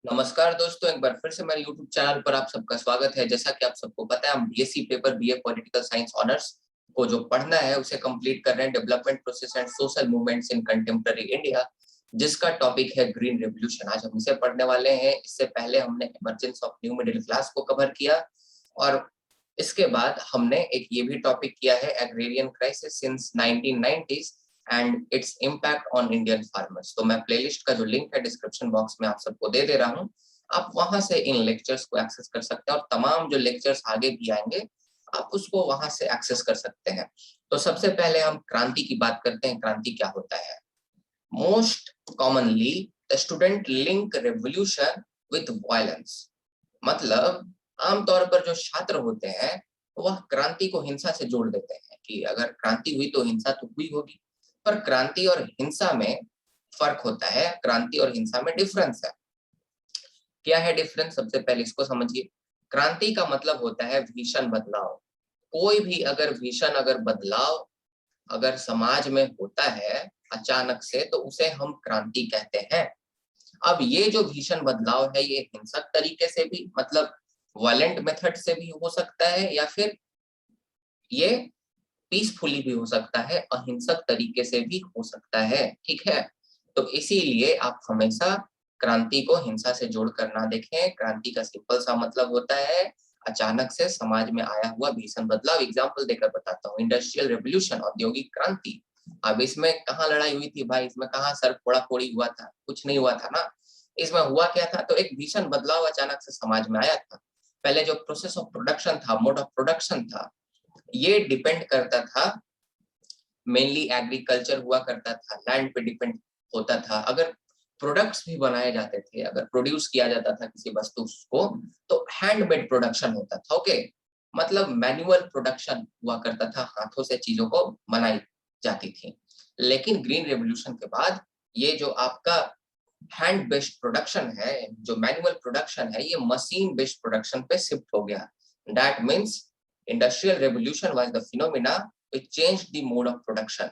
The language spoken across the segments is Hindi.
नमस्कार दोस्तों, एक बार फिर से मेरे YouTube चैनल पर आप सबका स्वागत है। जैसा कि आप सबको पता है, हम BSc paper BA political science honours को जो पढ़ना है उसे कंप्लीट कर रहे हैं, development process and social movements in contemporary India, जिसका टॉपिक है ग्रीन रेवोल्यूशन। आज हम इसे पढ़ने वाले हैं। इससे पहले हमने emergence of new middle class को कवर किया और इसके बाद हमने एक ये भी टॉपिक किया है, agrarian crisis since 1990s and its impact on Indian farmers. तो मैं प्लेलिस्ट का जो लिंक है डिस्क्रिप्शन बॉक्स में आप सबको दे दे रहा हूँ, आप वहां से इन लेक्चर्स को एक्सेस कर सकते हैं और तमाम जो लेक्चर्स आगे भी आएंगे आप उसको वहां से एक्सेस कर सकते हैं। तो सबसे पहले हम क्रांति की बात करते हैं। क्रांति क्या होता है? Most commonly the student link revolution with violence. मतलब आमतौर पर जो छात्र होते हैं वह क्रांति को हिंसा से जोड़ देते हैं कि अगर क्रांति हुई तो हिंसा तो हुई होगी। पर क्रांति और हिंसा में फर्क होता है, क्रांति और हिंसा में डिफरेंस है। क्या है डिफरेंस? सबसे पहले इसको समझिए। क्रांति का मतलब होता है भीषण बदलाव। कोई भी अगर बदलाव अगर समाज में होता है अचानक से, तो उसे हम क्रांति कहते हैं। अब ये जो भीषण बदलाव है, ये हिंसक तरीके से भी, मतलब वायलेंट मेथड से भी हो सकता है, या फिर ये पीसफुली भी हो सकता है, अहिंसक तरीके से भी हो सकता है। ठीक है, तो इसीलिए आप हमेशा क्रांति को हिंसा से जोड़कर ना देखें। क्रांति का सिंपल सा मतलब होता है अचानक से समाज में आया हुआ भीषण बदलाव। एग्जाम्पल देकर बताता हूँ। इंडस्ट्रियल रेवोल्यूशन, औद्योगिक क्रांति। अब इसमें कहाँ लड़ाई हुई थी भाई? इसमें कहाँ सर फोड़ा फोड़ी हुआ था? कुछ नहीं हुआ था ना। इसमें हुआ क्या था? तो एक भीषण बदलाव अचानक से समाज में आया था। पहले जो प्रोसेस ऑफ प्रोडक्शन था, मोड ऑफ प्रोडक्शन था, ये डिपेंड करता था, मेनली एग्रीकल्चर हुआ करता था, लैंड पे डिपेंड होता था। अगर प्रोडक्ट्स भी बनाए जाते थे, अगर प्रोड्यूस किया जाता था किसी वस्तु को, तो हैंडमेड प्रोडक्शन होता था। ओके, मतलब मैनुअल प्रोडक्शन हुआ करता था, हाथों से चीजों को बनाई जाती थी। लेकिन ग्रीन रेवोल्यूशन के बाद ये जो आपका हैंड बेस्ड प्रोडक्शन है, जो मैनुअल प्रोडक्शन है, ये मशीन बेस्ड प्रोडक्शन पे शिफ्ट हो गया। That means industrial revolution was the phenomena which changed the mode of production.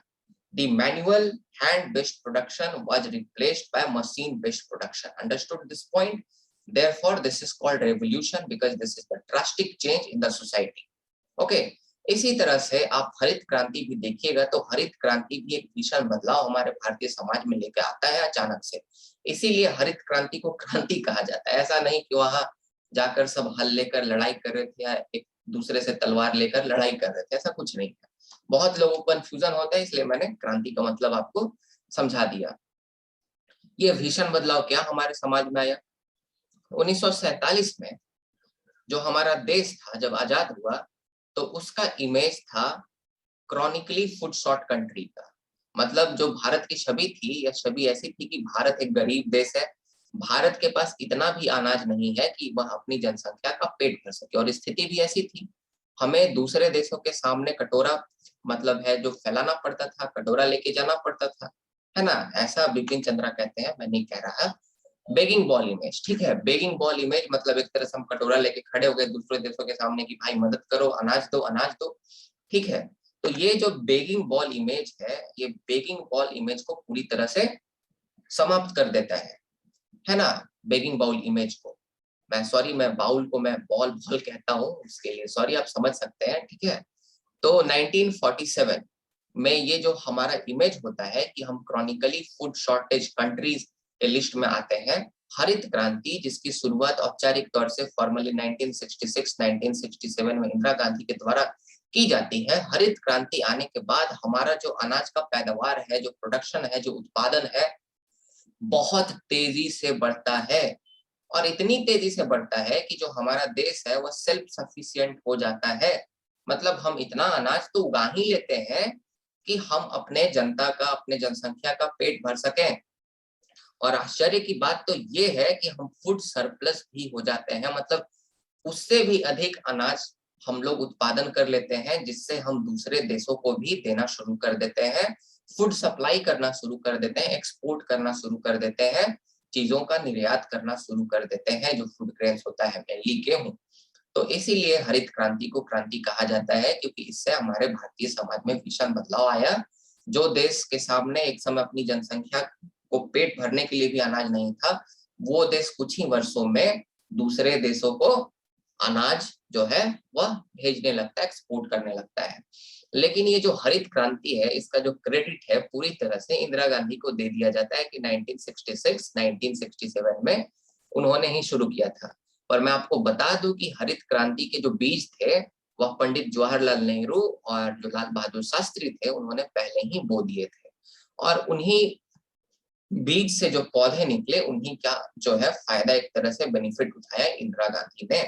The manual hand-based production was replaced by machine-based production. Understood this point? Therefore, this is called revolution because this is the drastic change in the society. Okay. इसी तरह से आप हरित क्रांति भी देखिएगा, तो हरित क्रांति भी एक भीषण बदलाव हमारे भारतीय समाज में लेकर आता है अचानक से। इसीलिए हरित क्रांति को क्रांति कहा जाता है। ऐसा नहीं कि वहां जाकर सब हल लेकर लड़ाई कर रहे थे या एक दूसरे से तलवार लेकर लड़ाई कर रहे थे, ऐसा कुछ नहीं है। बहुत लोगों को कंफ्यूजन होता है, इसलिए मैंने क्रांति का मतलब आपको समझा दिया। ये भीषण बदलाव क्या हमारे समाज में आया? 1947 में जो हमारा देश था, जब आजाद हुआ, तो उसका इमेज था क्रॉनिकली फूड शॉर्ट कंट्री का। मतलब जो भारत की छवि थी, या छवि ऐसी थी कि भारत एक गरीब देश है, भारत के पास इतना भी अनाज नहीं है कि वह अपनी जनसंख्या का पेट भर सके। और स्थिति भी ऐसी थी, हमें दूसरे देशों के सामने कटोरा, मतलब है जो फैलाना पड़ता था, कटोरा लेके जाना पड़ता था, है ना। ऐसा बिपिन चंद्रा कहते हैं, मैं नहीं कह रहा। बेगिंग बॉल इमेज, ठीक है। बेगिंग बॉल इमेज मतलब एक तरह से हम कटोरा लेके खड़े हो गए दूसरे देशों के सामने कि भाई मदद करो, अनाज दो, अनाज दो। ठीक है, तो ये जो बेगिंग बॉल इमेज है, ये बेगिंग बॉल इमेज को पूरी तरह से समाप्त कर देता है ना। बेगिंग बाउल इमेज को, मैं बाउल को मैं बॉल बॉल कहता हूँ, उसके लिए सॉरी, आप समझ सकते हैं। ठीक है, तो 1947 में ये जो हमारा इमेज होता है कि हम क्रॉनिकली फूड शॉर्टेज कंट्रीज के लिस्ट में आते हैं। हरित क्रांति, जिसकी शुरुआत औपचारिक तौर से फॉर्मली 1966-1967 में इंदिरा गांधी के द्वारा की जाती है। हरित क्रांति आने के बाद हमारा जो अनाज का पैदावार है, जो प्रोडक्शन है, जो उत्पादन है, बहुत तेजी से बढ़ता है। और इतनी तेजी से बढ़ता है कि जो हमारा देश है वह सेल्फ सफिशिएंट हो जाता है। मतलब हम इतना अनाज तो उगा ही लेते हैं कि हम अपने जनता का, अपने जनसंख्या का पेट भर सकें। और आश्चर्य की बात तो ये है कि हम फूड सरप्लस भी हो जाते हैं, मतलब उससे भी अधिक अनाज हम लोग उत्पादन कर लेते हैं, जिससे हम दूसरे देशों को भी देना शुरू कर देते हैं, फूड सप्लाई करना शुरू कर देते हैं, एक्सपोर्ट करना शुरू कर देते हैं, चीजों का निर्यात करना शुरू कर देते हैं, जो फूड ग्रेन्स होता है, मेनली गेहूं। तो इसीलिए हरित क्रांति को क्रांति कहा जाता है, क्योंकि इससे हमारे भारतीय समाज में भीषण बदलाव आया। जो देश के सामने एक समय अपनी जनसंख्या को पेट भरने के लिए भी अनाज नहीं था, वो देश कुछ ही वर्षों में दूसरे देशों को अनाज जो है वह भेजने लगता है, एक्सपोर्ट करने लगता है। लेकिन ये जो हरित क्रांति है, इसका जो क्रेडिट है पूरी तरह से इंदिरा गांधी को दे दिया जाता है कि 1966 1967 में उन्होंने ही शुरू किया था। और मैं आपको बता दूं कि हरित क्रांति के जो बीज थे वह पंडित जवाहरलाल नेहरू और जो लाल बहादुर शास्त्री थे उन्होंने पहले ही बो दिए थे, और उन्हीं बीज से जो पौधे निकले उन्हीं का जो है फायदा, एक तरह से बेनिफिट उठाया इंदिरा गांधी ने।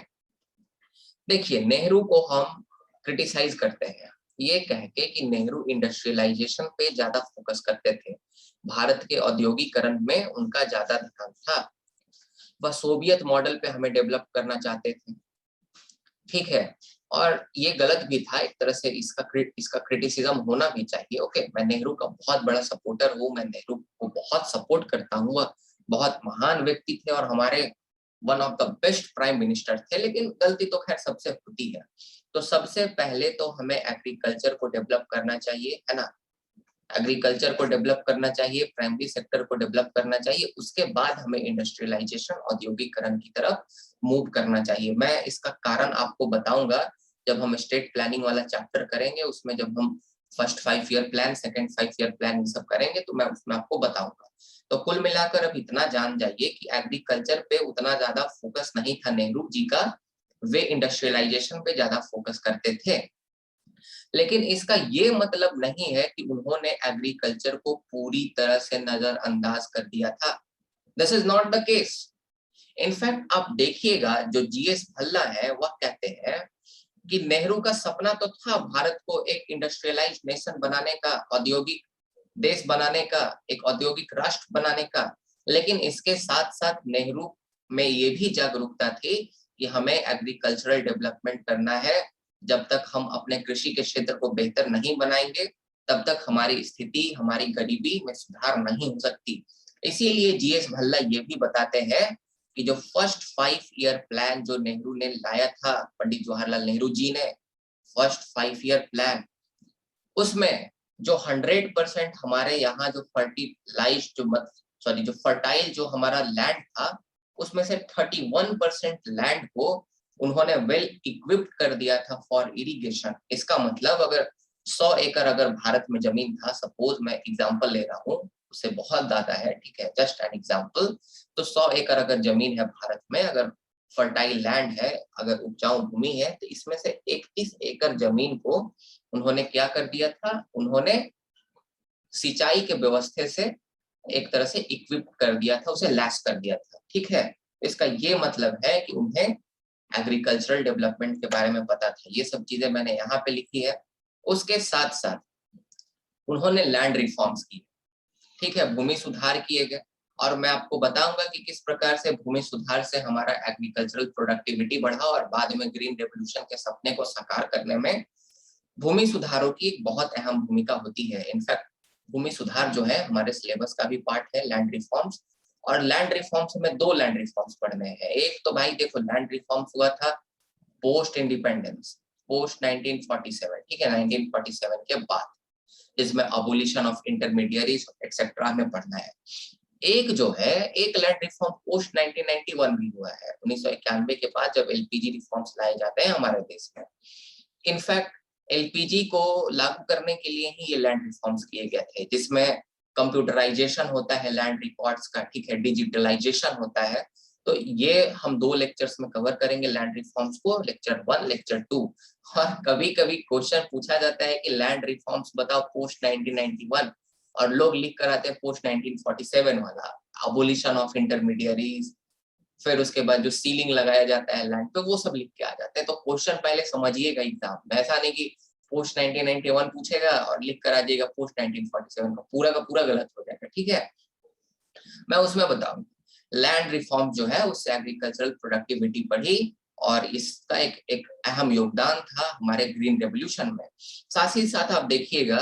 देखिए, नेहरू को हम क्रिटिसाइज करते हैं ये कह के कि नेहरू इंडस्ट्रियलाइजेशन पे ज्यादा फोकस करते थे, भारत के औद्योगिकरण में उनका ज्यादा ध्यान था, वह सोवियत मॉडल पे हमें डेवलप करना चाहते थे, ठीक है। और ये गलत भी था एक तरह से, इसका क्रिटिसिज्म होना भी चाहिए। ओके, मैं नेहरू का बहुत बड़ा सपोर्टर हूँ, मैं नेहरू को बहुत सपोर्ट करता हूँ, वह बहुत महान व्यक्ति थे और हमारे one of the best prime minister थे, लेकिन गलती तो खैर सबसे होती है। तो सबसे पहले तो हमें एग्रीकल्चर को डेवलप करना चाहिए, है ना, एग्रीकल्चर को डेवलप करना चाहिए, प्राइमरी सेक्टर को डेवलप करना चाहिए, उसके बाद हमें इंडस्ट्रियलाइजेशन, औद्योगिकरण की तरफ मूव करना चाहिए। मैं इसका कारण आपको बताऊंगा जब हम स्टेट प्लानिंग वाला चैप्टर करेंगे, उसमें जब हम first 5 year plan, second 5 year plan ये सब करेंगे तो मैं उसमें आपको बताऊंगा। तो कुल मिलाकर अब इतना जान जाइए कि एग्रीकल्चर पे उतना ज्यादा फोकस नहीं था नेहरू जी का, वे इंडस्ट्रियलाइजेशन पे ज्यादा फोकस करते थे। लेकिन इसका ये मतलब नहीं है कि उन्होंने एग्रीकल्चर को पूरी तरह से नजरअंदाज कर दिया था। This is not the case. In fact आप देखिएगा जो जीएस भल्ला है वह कहते हैं कि नेहरू का सपना तो था भारत को एक इंडस्ट्रियलाइज्ड नेशन बनाने का, औद्योगिक देश बनाने का, एक औद्योगिक राष्ट्र बनाने का, लेकिन इसके साथ साथ नेहरू में ये भी जागरूकता थी कि हमें एग्रीकल्चरल डेवलपमेंट करना है। जब तक हम अपने कृषि के क्षेत्र को बेहतर नहीं बनाएंगे तब तक हमारी स्थिति, हमारी गरीबी में सुधार नहीं हो सकती। इसीलिए जीएस भल्ला ये भी बताते हैं कि जो फर्स्ट 5 ईयर प्लान जो नेहरू ने लाया था, पंडित जवाहरलाल नेहरू जी ने फर्स्ट 5 ईयर प्लान, उसमें जो 100% हमारे यहाँ जो फर्टिलाइज जो सॉरी जो फर्टाइल जो हमारा लैंड था, उसमें से 31% लैंड को उन्होंने वेल इक्विप्ड कर दिया था फॉर इरिगेशन। इसका मतलब अगर 100 एकड़ अगर भारत में जमीन था, सपोज मैं एग्जांपल ले रहा हूँ, उससे बहुत ज्यादा है, ठीक है, जस्ट एन एग्जांपल, तो 100 एकड़ अगर जमीन है भारत में, अगर फर्टाइल लैंड है, अगर उपजाऊ भूमि है, तो इसमें से 31 एकड़ जमीन को उन्होंने क्या कर दिया था, उन्होंने सिंचाई के व्यवस्था से एक तरह से इक्विप कर दिया था, उसे लैस कर दिया था, ठीक है। इसका ये मतलब है कि उन्हें एग्रीकल्चरल डेवलपमेंट के बारे में पता था। ये सब चीजें मैंने यहाँ पे लिखी है। उसके साथ साथ उन्होंने लैंड रिफॉर्म्स किए, ठीक है, भूमि सुधार किए गए, और मैं आपको बताऊंगा कि किस प्रकार से भूमि सुधार से हमारा एग्रीकल्चरल प्रोडक्टिविटी बढ़ा और बाद में ग्रीन रेवोल्यूशन के सपने को साकार करने में भूमि सुधारों की एक बहुत अहम भूमिका होती है। इनफैक्ट भूमि सुधार जो है हमारे सिलेबस का भी पार्ट है, लैंड रिफॉर्म्स। और लैंड रिफॉर्म्स में 2 लैंड रिफॉर्म्स पढ़ने हैं। एक तो भाई देखो, लैंड रिफॉर्म्स हुआ था पोस्ट इंडिपेंडेंस, पोस्ट 1947, ठीक है, 1947 के बाद, जिसमें अबोलिशन ऑफ इंटरमीडियरीज एक्सेट्रा हमें पढ़ना है। एक जो है, एक लैंड रिफॉर्म पोस्ट 1991 भी हुआ है, 1991 के बाद जब एलपीजी रिफॉर्म्स लाए जाते हैं हमारे देश में। इनफैक्ट एलपीजी को लागू करने के लिए ही ये लैंड रिफॉर्म्स किए गए थे, जिसमें कंप्यूटराइजेशन होता है लैंड रिकॉर्ड्स का, ठीक है, डिजिटलाइजेशन होता है। तो ये हम 2 लेक्चर्स में कवर करेंगे लैंड रिफॉर्म्स को, लेक्चर 1, लेक्चर 2। और कभी कभी क्वेश्चन पूछा जाता है कि लैंड रिफॉर्म्स बताओ पोस्ट 1991, और लोग लिख कर आते हैं पोस्ट 1947 वाला, अबोलिशन ऑफ इंटरमीडियरीज, फिर उसके बाद जो सीलिंग लगाया जाता है लैंड पे, वो सब लिख के आ जाते हैं। तो क्वेश्चन पहले समझिएगा एग्जाम में, ऐसा नहीं कि पोस्ट 1991 पूछेगा और लिख कर आ जाएगा पोस्ट 1947, का पूरा गलत हो जाएगा, ठीक है। मैं उसमें बताऊं, लैंड रिफॉर्म जो है उससे एग्रीकल्चरल प्रोडक्टिविटी बढ़ी और इसका एक अहम योगदान था हमारे ग्रीन रेवोल्यूशन में। साथ ही साथ आप देखिएगा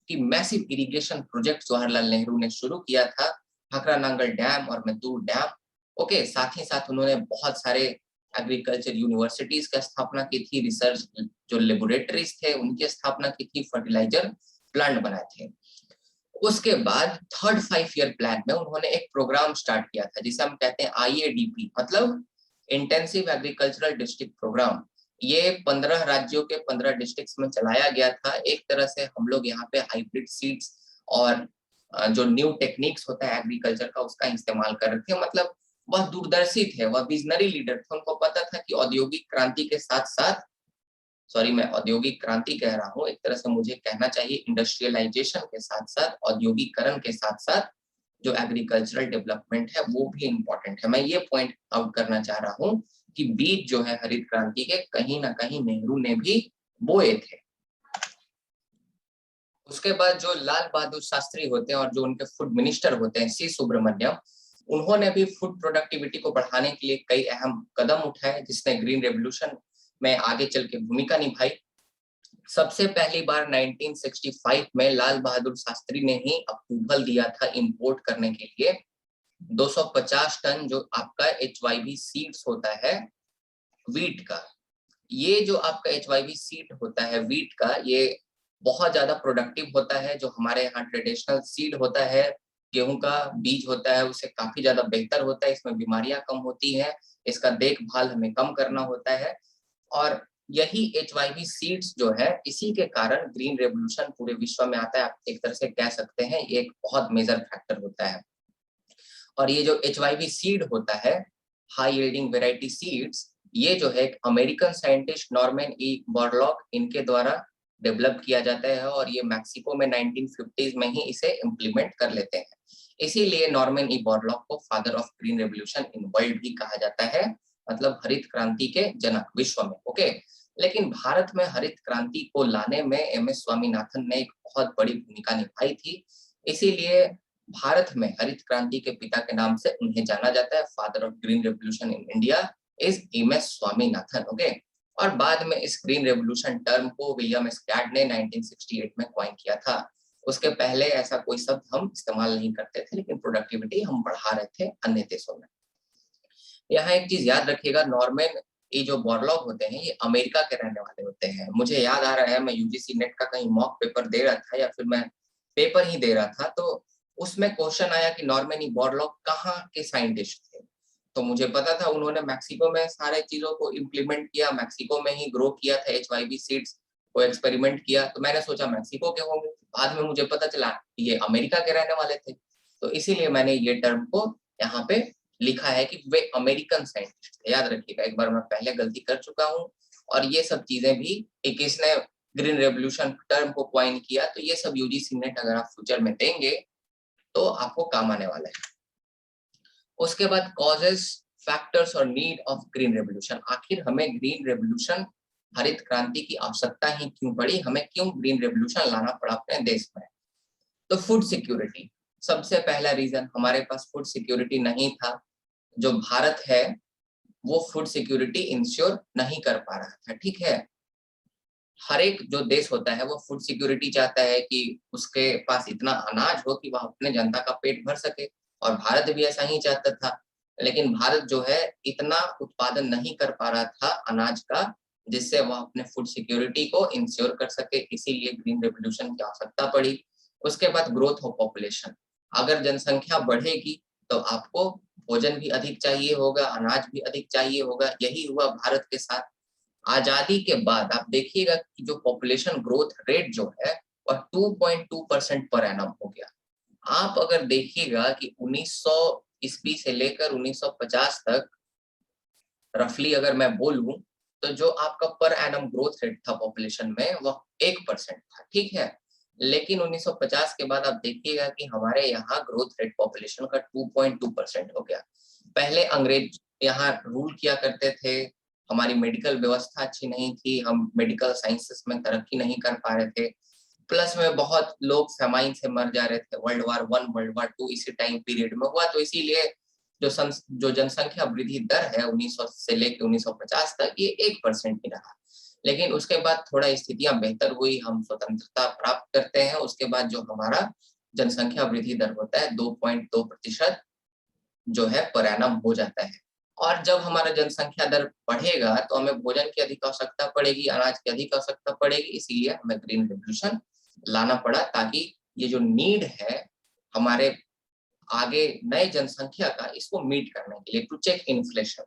कि massive irrigation project Jawaharlal Nehru ने शुरू किया था, भाखरा नांगल डैम और मैतूर डैम। ओके, साथ ही साथ उन्होंने बहुत सारे एग्रीकल्चर यूनिवर्सिटीज की स्थापना की थी, रिसर्च जो लेबोरेटरीज थे उनकी स्थापना की थी, फर्टिलाइजर प्लांट बनाए थे। उसके बाद थर्ड 5 ईयर प्लान में उन्होंने एक प्रोग्राम स्टार्ट किया था जिसे हम कहते हैं IADP, मतलब इंटेंसिव एग्रीकल्चरल डिस्ट्रिक्ट प्रोग्राम। ये 15 राज्यों के 15 डिस्ट्रिक्ट्स में चलाया गया था। एक तरह से हम लोग यहाँ पे हाइब्रिड सीड्स और जो न्यू टेक्निक्स होता है एग्रीकल्चर का उसका इस्तेमाल कर रहे थे। मतलब वह दूरदर्शी थे, वह विजनरी लीडर थे। उनको पता था कि औद्योगिक क्रांति के साथ साथ, सॉरी मैं औद्योगिक क्रांति कह रहा हूँ, एक तरह से मुझे कहना चाहिए इंडस्ट्रियलाइजेशन के साथ साथ औद्योगिकरण के साथ साथ जो एग्रीकल्चरल डेवलपमेंट है वो भी इम्पोर्टेंट है। मैं ये पॉइंट आउट करना चाह रहा हूँ कि बीज जो है हरित क्रांति के कहीं ना कहीं नेहरू ने भी बोए थे। उसके बाद जो लाल बहादुर शास्त्री होते हैं और जो उनके फूड मिनिस्टर होते हैं सी सुब्रमण्यम, उन्होंने भी फूड प्रोडक्टिविटी को बढ़ाने के लिए कई अहम कदम उठाए जिसने ग्रीन रेवोल्यूशन में आगे चल के भूमिका निभाई। सबसे पहली बार 1965 में लाल बहादुर शास्त्री ने ही अप्रूवल दिया था इंपोर्ट करने के लिए 250 टन जो आपका HYV सीड्स होता है वीट का। ये जो आपका HYV सीड होता है वीट का, ये बहुत ज्यादा प्रोडक्टिव होता है। जो हमारे यहाँ ट्रेडिशनल सीड होता है, गेहूं का बीज होता है, उससे काफी ज्यादा बेहतर होता है। इसमें बीमारियां कम होती है, इसका देखभाल हमें कम करना होता है। और यही HYV सीड्स जो है, इसी के कारण ग्रीन रेवोल्यूशन पूरे विश्व में आता है। आप एक तरह से कह सकते हैं ये एक बहुत मेजर फैक्टर होता है। और ये जो HYV सीड होता है, हाई यील्डिंग वेराइटी सीड्स, ये जो है एक American scientist Norman E Borlaug इनके द्वारा डेवलप किया जाता है और ये मैक्सिको में 1950s में ही इसे इम्प्लीमेंट कर लेते हैं। इसीलिए नॉर्मन ई बोरलॉग को father of green revolution in world भी कहा जाता है, मतलब हरित क्रांति के जनक विश्व में। ओके, लेकिन भारत में हरित क्रांति को लाने में MS स्वामीनाथन ने एक बहुत बड़ी भूमिका निभाई थी। इसीलिए भारत में हरित क्रांति के पिता के नाम से उन्हें जाना जाता है। Father of green revolution in India is MS Swaminathan. Okay, और बाद में इस ग्रीन रेवोल्यूशन टर्म को विलियम स्कैड ने 1968 में कॉइन किया था। उसके पहले ऐसा कोई शब्द हम इस्तेमाल नहीं करते थे, लेकिन प्रोडक्टिविटी हम बढ़ा रहे थे अन्य देशों में। यहाँ एक चीज याद रखिएगा, नॉर्मन ये जो बोरलॉग होते हैं ये अमेरिका के रहने वाले होते हैं। मुझे याद आ रहा है मैं UGC नेट का कहीं मॉक पेपर दे रहा था या फिर मैं पेपर ही दे रहा था, तो उसमें क्वेश्चन आया कि नॉर्मन ई बोरलॉग कहाँ के साइंटिस्ट थे। तो मुझे पता था उन्होंने मैक्सिको में सारे चीजों को इम्प्लीमेंट किया, मैक्सिको में ही ग्रो किया था HYV सीड्स को एक्सपेरिमेंट किया। तो मैंने सोचा मैक्सिको के होंगे, बाद में मुझे पता चला ये अमेरिका के रहने वाले थे। तो इसीलिए मैंने ये टर्म को यहाँ पे लिखा है कि वे अमेरिकन साइंटिस्ट थे। याद रखिएगा, एक बार मैं पहले गलती कर चुका हूँ। और ये सब चीजें भी किसने ग्रीन रेवोल्यूशन टर्म को कॉइन किया, तो ये सब UGC नेट अगर आप फ्यूचर में देंगे तो आपको काम आने वाला है। उसके बाद कॉजेस, फैक्टर्स और नीड ऑफ ग्रीन रेवोल्यूशन। आखिर हमें ग्रीन रेवोल्यूशन, हरित क्रांति की आवश्यकता ही क्यों पड़ी, हमें क्यों ग्रीन रेवोल्यूशन लाना पड़ा अपने देश में। तो फूड सिक्योरिटी सबसे पहला रीजन, हमारे पास फूड सिक्योरिटी नहीं था। जो भारत है वो फूड सिक्योरिटी इंश्योर नहीं कर पा रहा था। ठीक है, हर एक जो देश होता है वो फूड सिक्योरिटी चाहता है कि उसके पास इतना अनाज हो कि वह अपने जनता का पेट भर सके, और भारत भी ऐसा ही चाहता था। लेकिन भारत जो है इतना उत्पादन नहीं कर पा रहा था अनाज का जिससे वह अपने फूड सिक्योरिटी को इंश्योर कर सके, इसीलिए ग्रीन रेवोल्यूशन की आवश्यकता पड़ी। उसके बाद ग्रोथ ऑफ पॉपुलेशन, अगर जनसंख्या बढ़ेगी तो आपको भोजन भी अधिक चाहिए होगा, अनाज भी अधिक चाहिए होगा। यही हुआ भारत के साथ। आजादी के बाद आप देखिएगा कि जो पॉपुलेशन ग्रोथ रेट जो है वह 2.2% पर एनम हो गया। आप अगर देखिएगा कि 1900 ईस्वी से लेकर 1950 तक रफली अगर मैं बोलूं, तो जो आपका पर एनम ग्रोथ रेट था पॉपुलेशन में वह 1% था। ठीक है, लेकिन 1950 के बाद आप देखिएगा कि हमारे यहाँ ग्रोथ रेट पॉपुलेशन का 2.2% हो गया। पहले अंग्रेज यहाँ रूल किया करते थे, हमारी मेडिकल व्यवस्था अच्छी नहीं थी, हम मेडिकल साइंसेस में तरक्की नहीं कर पा रहे थे। प्लस में बहुत लोग फेमाइन से मर जा रहे थे। वर्ल्ड वार 1, वर्ल्ड वार 2 इसी टाइम पीरियड में हुआ। तो इसीलिए जो जनसंख्या वृद्धि दर है 1900 से लेकर 1950 तक ये 1% ही रहा। लेकिन उसके बाद थोड़ा स्थितियां बेहतर हुई, हम स्वतंत्रता प्राप्त करते हैं। उसके बाद जो हमारा जनसंख्या वृद्धि दर होता है 2.2% जो है पर एनम हो जाता है। और जब हमारा जनसंख्या दर बढ़ेगा तो हमें भोजन की अधिक आवश्यकता पड़ेगी, अनाज की अधिक आवश्यकता पड़ेगी, इसीलिए हमें ग्रीन रेवोल्यूशन लाना पड़ा ताकि ये जो नीड है हमारे आगे नए जनसंख्या का, इसको मीट करने के लिए, टू चेक इन्फ्लेशन,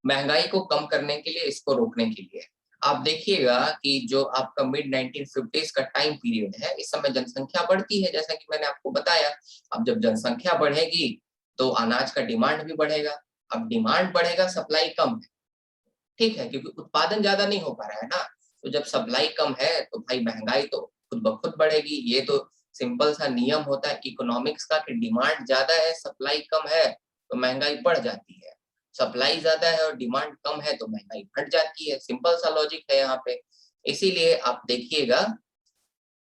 महंगाई को कम करने के लिए, इसको रोकने के लिए। आप देखिएगा कि जो आपका मिड 1950s का टाइम पीरियड है, इस समय जनसंख्या बढ़ती है, जैसा कि मैंने आपको बताया। अब जब जनसंख्या बढ़ेगी तो अनाज का डिमांड भी बढ़ेगा। अब डिमांड बढ़ेगा, सप्लाई कम है, ठीक है, क्योंकि उत्पादन ज्यादा नहीं हो पा रहा है ना। तो जब सप्लाई कम है तो भाई महंगाई तो खुद ब खुद बढ़ेगी। ये तो सिंपल सा नियम होता है इकोनॉमिक्स का कि डिमांड ज्यादा है, सप्लाई कम है, तो महंगाई बढ़ जाती है। सप्लाई ज्यादा है और डिमांड कम है तो महंगाई घट जाती है। सिंपल सा लॉजिक है यहाँ पे। इसीलिए आप देखिएगा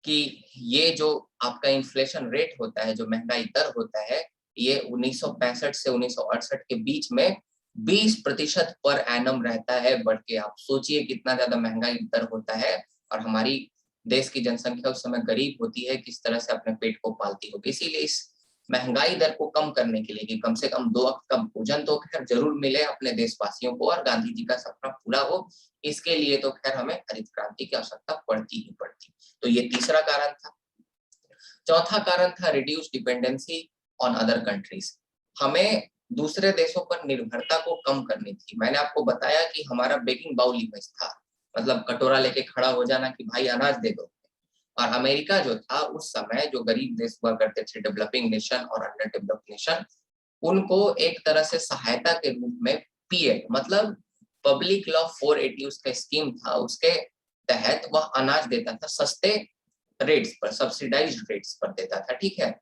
कि ये जो आपका इन्फ्लेशन रेट होता है, जो महंगाई दर होता है, ये 1965 से 1968 के बीच में 20% पर एनम रहता है बढ़ के। आप सोचिए कितना ज्यादा महंगाई दर होता है, और हमारी देश की जनसंख्या उस समय गरीब होती है, किस तरह से अपने पेट को पालती होगी। इसीलिए इस महंगाई दर को कम करने के लिए कि कम से कम 2 वक्त का भोजन तो खैर जरूर मिले अपने देशवासियों को और गांधी जी का सपना पूरा हो, इसके लिए तो खैर हमें हरित क्रांति की आवश्यकता पड़ती ही पड़ती। तो ये तीसरा कारण था। चौथा कारण था reduce dependency on other countries. हमें दूसरे देशों पर निर्भरता को कम करनी थी। मैंने आपको बताया कि हमारा बेगिंग बाउल इमेज था, मतलब कटोरा लेके खड़ा हो जाना कि भाई अनाज दे दो। और अमेरिका जो था उस समय, जो गरीब देश हुआ करते थे, डेवलपिंग नेशन और अंडर डेवलप्ड नेशन, उनको एक तरह से सहायता के रूप में पीएड मतलब पब्लिक लॉ 480 उसका स्कीम था, उसके तहत वह अनाज देता था सस्ते रेट्स पर, सब्सिडाइज्ड रेट्स पर देता था, ठीक है।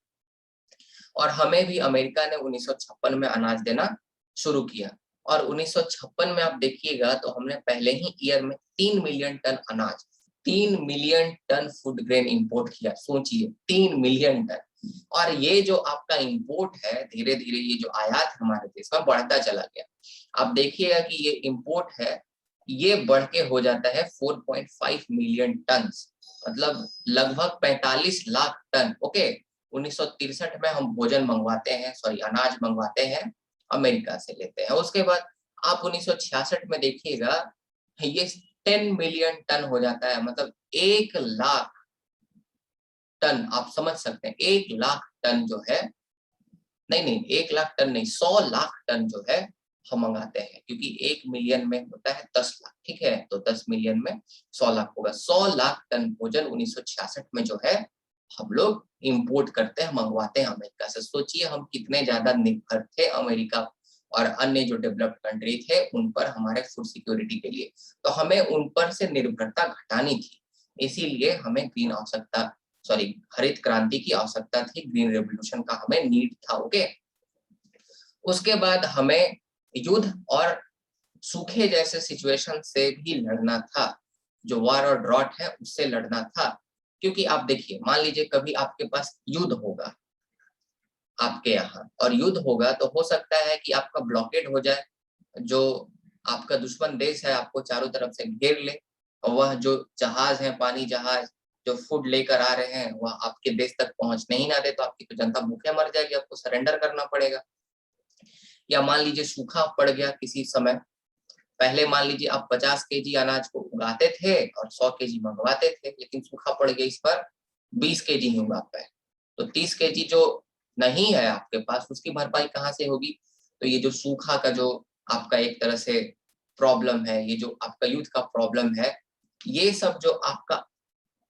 और हमें भी अमेरिका ने 1956 में अनाज देना शुरू किया। और 1956 में आप देखिएगा तो हमने पहले ही ईयर में 3 मिलियन टन अनाज, 3 million ton food grain import किया। सोचिए 3 मिलियन टन। और ये जो आपका इंपोर्ट है, धीरे धीरे ये जो आयात हमारे देश में बढ़ता चला गया। आप देखिएगा कि ये इंपोर्ट है, ये बढ़ के हो जाता है 4.5 मिलियन टन, मतलब लगभग 45 लाख टन। ओके, 1963 में हम भोजन मंगवाते हैं, सॉरी अनाज मंगवाते हैं, अमेरिका से लेते हैं। उसके बाद आप 1966 में देखिएगा ये 10 मिलियन टन हो जाता है, मतलब 1 लाख टन। आप समझ सकते हैं 1 लाख टन जो है, नहीं 1 लाख टन नहीं, 100 लाख टन जो है हम मंगाते हैं, क्योंकि 1 मिलियन में होता है 10 लाख, ठीक है, तो 10 मिलियन में 100 लाख होगा। 100 लाख टन भोजन 1966 में जो है हम लोग इंपोर्ट करते हैं, मंगवाते हैं अमेरिका से। सोचिए हम कितने ज्यादा निर्भर थे अमेरिका और अन्य जो डेवलप्ड कंट्री थे उन पर हमारे फूड सिक्योरिटी के लिए। तो हमें उन पर से निर्भरता घटानी थी, इसीलिए हमें ग्रीन आवश्यकता, सॉरी हरित क्रांति की आवश्यकता थी, ग्रीन रेवोल्यूशन का हमें नीड था। ओके, उसके बाद हमें युद्ध और सूखे जैसे सिचुएशन से भी लड़ना था, जो वार और ड्रॉट है उससे लड़ना था। क्योंकि आप देखिए, मान लीजिए कभी आपके पास युद्ध होगा आपके यहाँ, और युद्ध होगा तो हो सकता है कि आपका ब्लॉकेड हो जाए, जो आपका दुश्मन देश है आपको चारों तरफ से घेर ले, और वह जो जहाज है, पानी जहाज जो फूड लेकर आ रहे हैं, वह आपके देश तक पहुंचने ही ना दे, तो आपकी तो जनता भूखे मर जाएगी, आपको सरेंडर करना पड़ेगा। या मान लीजिए सूखा पड़ गया किसी समय, पहले मान लीजिए आप 50 केजी अनाज को उगाते थे और 100 केजी मंगवाते थे, लेकिन सूखा पड़ गया, इस पर 20 केजी ही उगा पाए, तो 30 केजी जो नहीं है आपके पास, उसकी भरपाई कहाँ से होगी। तो ये जो सूखा का जो आपका एक तरह से प्रॉब्लम है, ये जो आपका यूथ का प्रॉब्लम है, ये सब जो आपका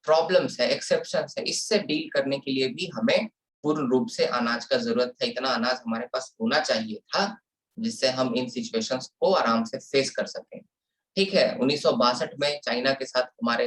प्रॉब्लम्स है, एक्सेप्शंस है, इससे डील करने के लिए भी हमें पूर्ण रूप से अनाज का जरूरत था। इतना अनाज हमारे पास होना चाहिए था जिससे हम इन सिचुएशंस को आराम से फेस कर सकें, ठीक है। 1962 में चाइना के साथ हमारे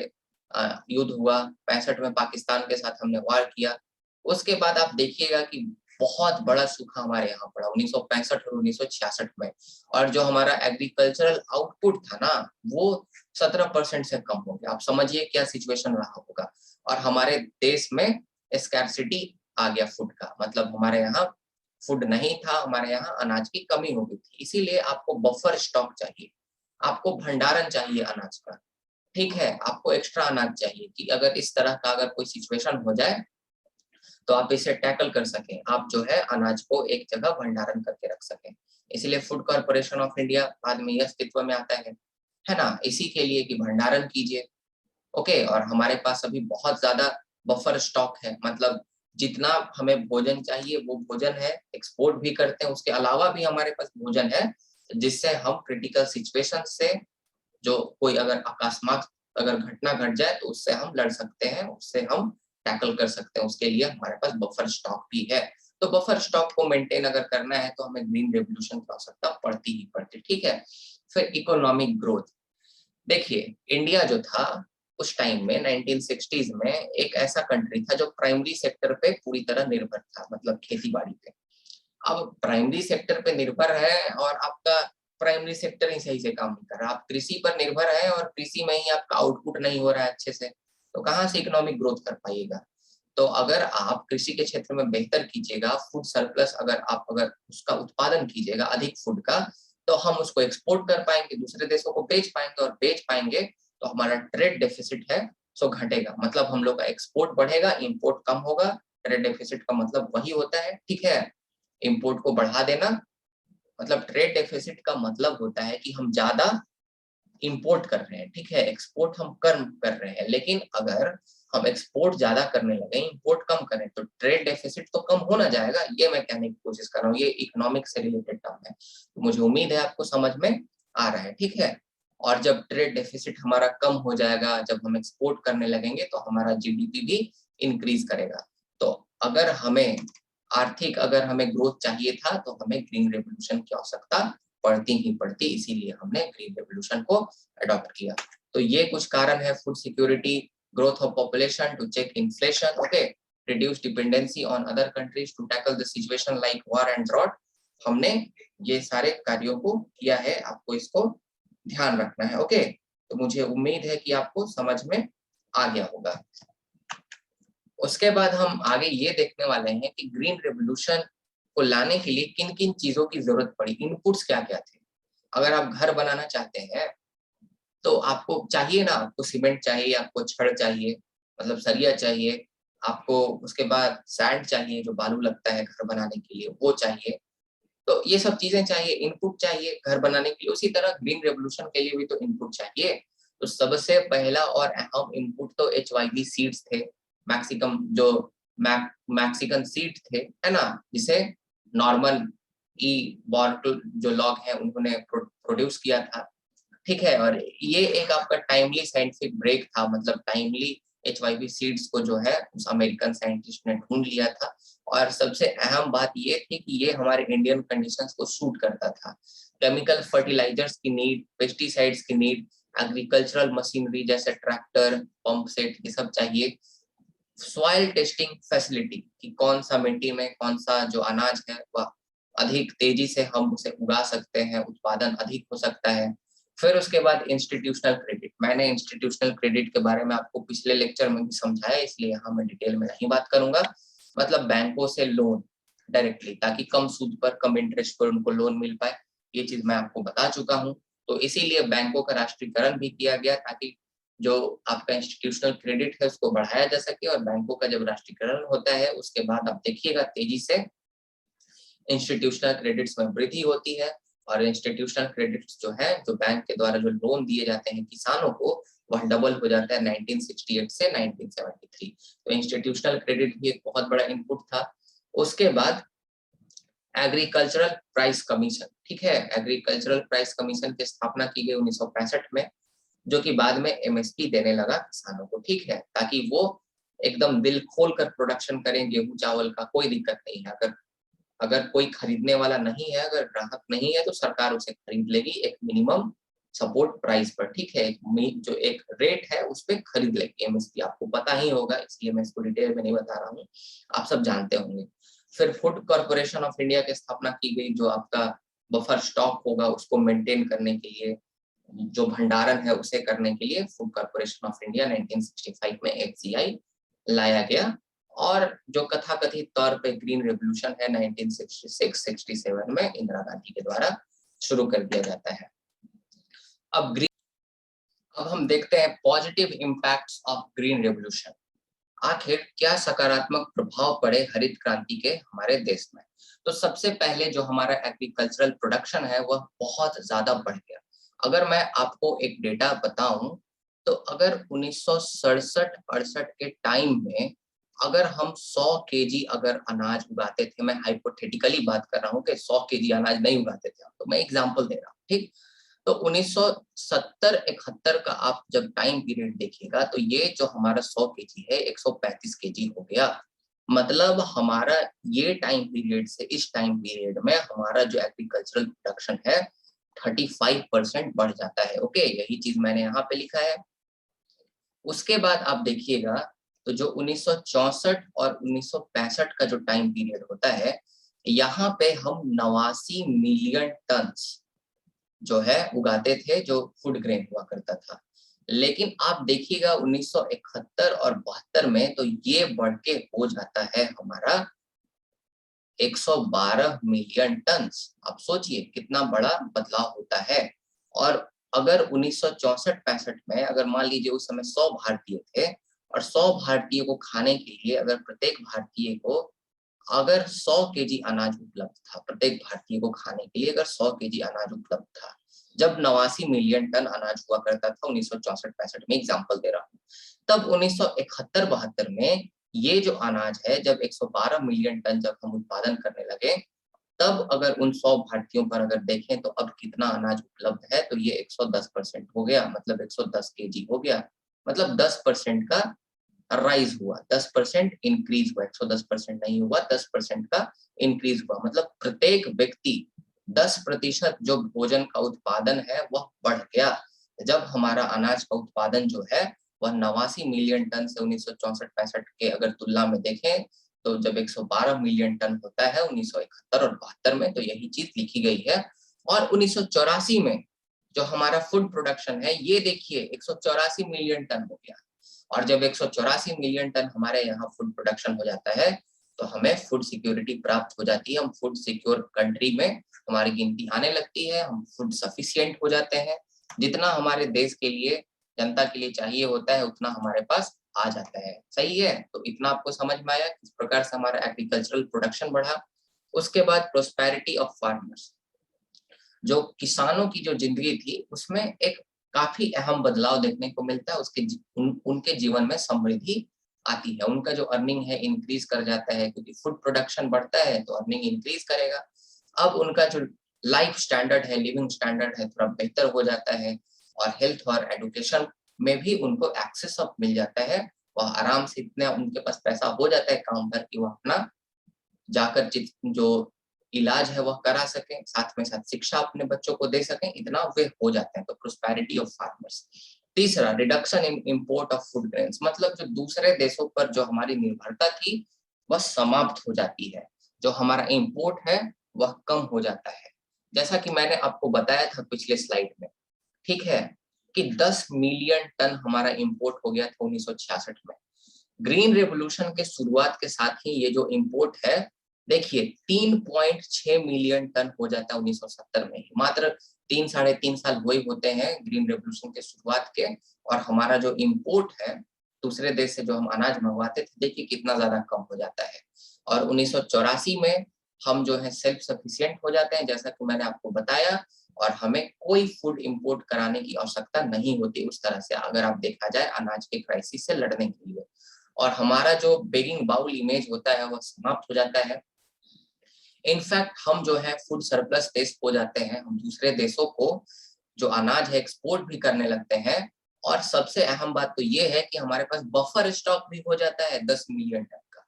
युद्ध हुआ, 65 में पाकिस्तान के साथ हमने वार किया। उसके बाद आप देखिएगा कि बहुत बड़ा सूखा हमारे यहाँ पड़ा 1965 और 1966 में, और जो हमारा एग्रीकल्चरल आउटपुट था ना, वो 17% से कम हो गया। आप समझिए क्या सिचुएशन रहा होगा। और हमारे देश में स्कैर्सिटी आ गया फूड का, मतलब हमारे यहाँ फूड नहीं था, हमारे यहाँ अनाज की कमी हो गई थी। इसीलिए आपको बफर स्टॉक चाहिए, आपको भंडारण चाहिए अनाज का, ठीक है, आपको एक्स्ट्रा अनाज चाहिए कि अगर इस तरह का अगर कोई सिचुएशन हो जाए तो आप इसे टैकल कर सकें, आप जो है अनाज को एक जगह भंडारण करके रख सकें। इसलिए फूड कॉर्पोरेशन ऑफ इंडिया बाद में यह अस्तित्व में आता है ना, इसी के लिए कि भंडारण कीजिए। ओके, और हमारे पास अभी बहुत ज्यादा बफर स्टॉक है, मतलब जितना हमें भोजन चाहिए वो भोजन है, एक्सपोर्ट भी करते हैं, उसके अलावा भी हमारे पास भोजन है जिससे हम क्रिटिकल सिचुएशन से, जो कोई अगर अकस्मात अगर घटना घट जाए तो उससे हम लड़ सकते हैं, उससे हम टैकल कर सकते हैं, उसके लिए हमारे पास बफर स्टॉक भी है। तो बफर स्टॉक को मेंटेन अगर करना है तो हमें ग्रीन रेवोल्यूशन की आवश्यकता पड़ती ही पड़ती, ठीक है। फिर इकोनॉमिक ग्रोथ, देखिए इंडिया जो था उस टाइम में 1960s में एक ऐसा कंट्री था जो प्राइमरी सेक्टर पे पूरी तरह निर्भर था, मतलब खेती बाड़ी पे। अब प्राइमरी सेक्टर पे निर्भर है और आपका प्राइमरी सेक्टर ही सही से काम नहीं कर रहा, आप कृषि पर निर्भर है और कृषि में ही आपका आउटपुट नहीं हो रहा है अच्छे से, तो कहाँ से इकोनॉमिक ग्रोथ कर पाइएगा। तो अगर आप कृषि के क्षेत्र में बेहतर कीजिएगा, फूड सरप्लस अगर उसका उत्पादन कीजिएगा अधिक फूड का, तो हम उसको एक्सपोर्ट कर पाएंगे, दूसरे देशों को बेच पाएंगे, और बेच पाएंगे तो हमारा ट्रेड डेफिसिट है सो घटेगा, मतलब हम लोग का एक्सपोर्ट बढ़ेगा, इंपोर्ट कम होगा। ट्रेड डेफिसिट का मतलब वही होता है, ठीक है, इंपोर्ट को बढ़ा देना। मतलब ट्रेड डेफिसिट का मतलब होता है कि हम ज्यादा इंपोर्ट कर रहे हैं, ठीक है, एक्सपोर्ट हम कम कर रहे हैं, लेकिन अगर हम एक्सपोर्ट ज्यादा करने लगे, इंपोर्ट कम करें, तो ट्रेड डेफिसिट तो कम होना जाएगा। ये मैं कहने की कोशिश कर रहा हूँ, ये इकोनॉमिक से रिलेटेड टर्म है, तो मुझे उम्मीद है आपको समझ में आ रहा है, ठीक है। और जब ट्रेड डेफिसिट हमारा कम हो जाएगा, जब हम एक्सपोर्ट करने लगेंगे, तो हमारा जीडीपी भी इंक्रीज करेगा। तो अगर हमें अगर हमें ग्रोथ चाहिए था तो हमें ग्रीन रेवोल्यूशन की आवश्यकता पड़ती ही पड़ती, इसीलिए हमने ग्रीन रेवोल्यूशन को अडॉप्ट किया। तो ये कुछ कारण है, food security, growth of population to check inflation, okay, reduce dependency on other countries to tackle the situation like war and drought. हमने ये सारे कार्यों को किया है, आपको इसको ध्यान रखना है, ओके। तो मुझे उम्मीद है कि आपको समझ में आ गया होगा। उसके बाद हम आगे ये देखने वाले हैं कि ग्रीन रेवोल्यूशन को लाने के लिए किन किन चीजों की जरूरत पड़ी, इनपुट्स क्या क्या थे। अगर आप घर बनाना चाहते हैं तो आपको चाहिए ना, आपको सीमेंट चाहिए, आपको छड़ चाहिए, मतलब सरिया चाहिए, आपको उसके बाद सैंड चाहिए जो बालू लगता है घर बनाने के लिए, वो चाहिए। तो ये सब चीजें चाहिए, इनपुट चाहिए घर बनाने के लिए। उसी तरह ग्रीन रेवोल्यूशन के लिए भी तो इनपुट चाहिए। तो सबसे पहला और अहम इनपुट तो HYV सीड्स थे, मैक्सिकम जो मैक्सिकन सीड थे, है ना, जिसे नॉर्मन ई बॉर्टल जो लॉग है उन्होंने प्रोड्यूस किया था, ठीक है। और ये एक आपका टाइमली साइंटिफिक ब्रेक था, मतलब टाइमली HYV सीड्स को जो है उस अमेरिकन साइंटिस्ट ने ढूंढ लिया था। और सबसे अहम बात ये थी कि ये हमारे इंडियन कंडीशंस को सूट करता था। केमिकल फर्टिलाइजर्स की नीड, पेस्टिसाइड्स की नीड, एग्रीकल्चरल मशीनरी जैसे ट्रैक्टर, पंप सेट, ये सब चाहिए। सॉइल टेस्टिंग फैसिलिटी कि कौन सा मिट्टी में कौन सा जो अनाज है वह अधिक तेजी से हम उसे उगा सकते हैं, उत्पादन अधिक हो सकता है। फिर उसके बाद इंस्टीट्यूशनल क्रेडिट, मैंने इंस्टीट्यूशनल क्रेडिट के बारे में आपको पिछले लेक्चर में भी समझाया, इसलिए यहाँ मैं डिटेल में नहीं बात करूंगा। मतलब बैंकों से लोन डायरेक्टली, ताकि कम सूद पर कम इंटरेस्ट पर उनको लोन मिल पाए, ये चीज मैं आपको बता चुका हूँ। तो इसीलिए बैंकों का राष्ट्रीयकरण भी किया गया, ताकि जो आपका इंस्टीट्यूशनल क्रेडिट है उसको बढ़ाया जा सके। और बैंकों का जब राष्ट्रीयकरण होता है उसके बाद आप देखिएगा तेजी से इंस्टीट्यूशनल क्रेडिट्स में वृद्धि होती है। और इंस्टीट्यूशनल क्रेडिट्स जो है, जो बैंक के द्वारा जो लोन दिए जाते हैं किसानों को, वह डबल हो जाता है 1968 से 1973। तो इंस्टीट्यूशनल क्रेडिट भी एक बहुत बड़ा इनपुट था। उसके बाद एग्रीकल्चरल प्राइस कमीशन, ठीक है, एग्रीकल्चरल प्राइस कमीशन की स्थापना की गई 1965 में, जो कि बाद में MSP देने लगा किसानों को, ठीक है, ताकि वो एकदम दिल खोल कर प्रोडक्शन करें गेहूं चावल का, कोई दिक्कत नहीं है। अगर अगर कोई खरीदने वाला नहीं है, अगर ग्राहक नहीं है, तो सरकार उसे खरीद लेगी एक मिनिमम सपोर्ट प्राइस पर, ठीक है, जो एक रेट है उस पर खरीद लेगी। MSP आपको पता ही होगा, इसलिए मैं इसको डिटेल में नहीं बता रहा हूँ, आप सब जानते होंगे। फिर फूड कॉर्पोरेशन ऑफ इंडिया की स्थापना की गई, जो आपका बफर स्टॉक होगा उसको मेंटेन करने के लिए, जो भंडारण है उसे करने के लिए फूड कॉर्पोरेशन ऑफ इंडिया 1965 में FCI लाया गया। और जो कथाकथित तौर पे ग्रीन रेवोल्यूशन है 1966-67 में इंदिरा गांधी के द्वारा शुरू कर दिया जाता है। अब हम देखते हैं positive impacts of green revolution. आखिर क्या सकारात्मक प्रभाव पड़े हरित क्रांति के हमारे देश में। तो सबसे पहले जो हमारा एग्रीकल्चरल प्रोडक्शन है वह बहुत ज्यादा बढ़ गया। अगर मैं आपको एक डेटा बताऊं तो अगर 1967-68 के टाइम में अगर हम 100 केजी अगर अनाज उगाते थे, मैं हाइपोथेटिकली बात कर रहा हूँ कि 100 केजी अनाज नहीं उगाते थे, तो मैं एग्जांपल दे रहा हूँ, ठीक। तो 1970-71 का आप जब टाइम पीरियड देखिएगा तो ये जो हमारा 100 केजी है 135 केजी हो गया। मतलब हमारा ये टाइम पीरियड से इस टाइम पीरियड में हमारा जो एग्रीकल्चरल प्रोडक्शन है 35% बढ़ जाता है। ओके, यही चीज मैंने यहाँ पे लिखा है। उसके बाद आप देखिएगा तो जो 1964 और 1965 का जो टाइम पीरियड होता है, यहाँ पे हम 89 मिलियन टन जो है उगाते थे, जो फूड ग्रेन हुआ करता था। लेकिन आप देखिएगा 1971 और 72 में तो ये बढ़ के हो जाता है हमारा 112 मिलियन टन। आप सोचिए कितना बड़ा बदलाव होता है। और अगर 1964-65 में अगर मान लीजिए उस समय 100 भारतीय थे और 100 भारतीय को खाने के लिए अगर प्रत्येक भारतीय को अगर 100 केजी अनाज उपलब्ध था, प्रत्येक भारतीय को खाने के लिए अगर 100 केजी अनाज उपलब्ध था, जब 89 मिलियन टन अनाज हुआ करता था 1964-65 में, एग्जांपल दे रहा हूँ, तब 1971-72 में ये जो अनाज है जब 112 मिलियन टन जब हम उत्पादन करने लगे, तब अगर उन 100 भारतीयों पर अगर देखें तो अब कितना अनाज उपलब्ध है, तो ये 110% हो गया, मतलब 110 केजी हो गया। मतलब 10% का राइज हुआ, 10% इंक्रीज हुआ, 110% नहीं हुआ, 10% का इंक्रीज हुआ। मतलब प्रत्येक व्यक्ति 10% जो भोजन का उत्पादन है वह बढ़ गया। जब हमारा अनाज का उत्पादन जो है वह 89 मिलियन टन से 1964-65 के अगर तुलना में देखें तो जब 112 मिलियन टन होता है 1971 और 72 में, तो यही चीज लिखी गई है। और 1984 में जो हमारा फूड प्रोडक्शन है ये देखिए 184 मिलियन टन हो गया। और जब 184 मिलियन टन हमारे यहाँ फूड प्रोडक्शन हो जाता है तो हमें फूड सिक्योरिटी प्राप्त हो जाती है। हम फूड सिक्योर कंट्री में हमारी गिनती आने लगती है, हम फूड सफिशिएंट हो जाते हैं। जितना हमारे देश के लिए, जनता के लिए चाहिए होता है उतना हमारे पास आ जाता है। सही है, तो इतना आपको समझ में आया किस प्रकार से हमारा एग्रीकल्चरल प्रोडक्शन बढ़ा। उसके बाद प्रोस्पेरिटी ऑफ फार्मर्स, जो किसानों की जो जिंदगी थी उसमें एक काफी अहम बदलाव देखने को मिलता है। उनके जीवन में समृद्धि आती है, उनका जो अर्निंग है इंक्रीज कर जाता है, क्योंकि फूड प्रोडक्शन बढ़ता है तो अर्निंग इंक्रीज करेगा। अब उनका जो लाइफ स्टैंडर्ड है, लिविंग स्टैंडर्ड है, थोड़ा बेहतर हो जाता है। और हेल्थ और एडुकेशन में भी उनको एक्सेस अब मिल जाता है। वह आराम से, इतना उनके पास पैसा हो जाता है काम भर कि वह अपना जाकर जो इलाज है वह करा सकें, साथ में साथ शिक्षा अपने बच्चों को दे सकें, इतना वे हो जाते हैं। तो प्रोस्पेरिटी ऑफ फार्मर्स। तीसरा, reduction in import of food grains, मतलब जो दूसरे देशों पर जो हमारी निर्भरता थी वह समाप्त हो जाती है। जो हमारा इंपोर्ट है वह कम हो जाता है। जैसा कि मैंने आपको बताया था पिछले स्लाइड में, ठीक है, कि 10 मिलियन टन हमारा इंपोर्ट हो गया था 1966 में। ग्रीन रेवोल्यूशन के शुरुआत के साथ ही ये जो इंपोर्ट है देखिए 3.6 मिलियन टन हो जाता है 1970 में ही। मात्र 3-3.5 साल वही होते हैं ग्रीन रेवोल्यूशन के शुरुआत के, और हमारा जो इंपोर्ट है दूसरे देश से जो हम अनाज मंगवाते थे देखिए कितना ज्यादा कम हो जाता है। और 1984 में हम जो है सेल्फ सफिशिएंट हो जाते हैं, जैसा कि मैंने आपको बताया, और हमें कोई फूड इंपोर्ट कराने की आवश्यकता नहीं होती उस तरह से, अगर आप देखा जाए अनाज के क्राइसिस से लड़ने के लिए। और हमारा जो बेगिंग बाउल इमेज होता है वह समाप्त हो जाता है। इनफैक्ट हम जो है फूड सरप्लस देश हो जाते हैं, हम दूसरे देशों को जो अनाज है एक्सपोर्ट भी करने लगते हैं। और सबसे अहम बात तो ये है कि हमारे पास बफर स्टॉक भी हो जाता है 10 मिलियन टन का।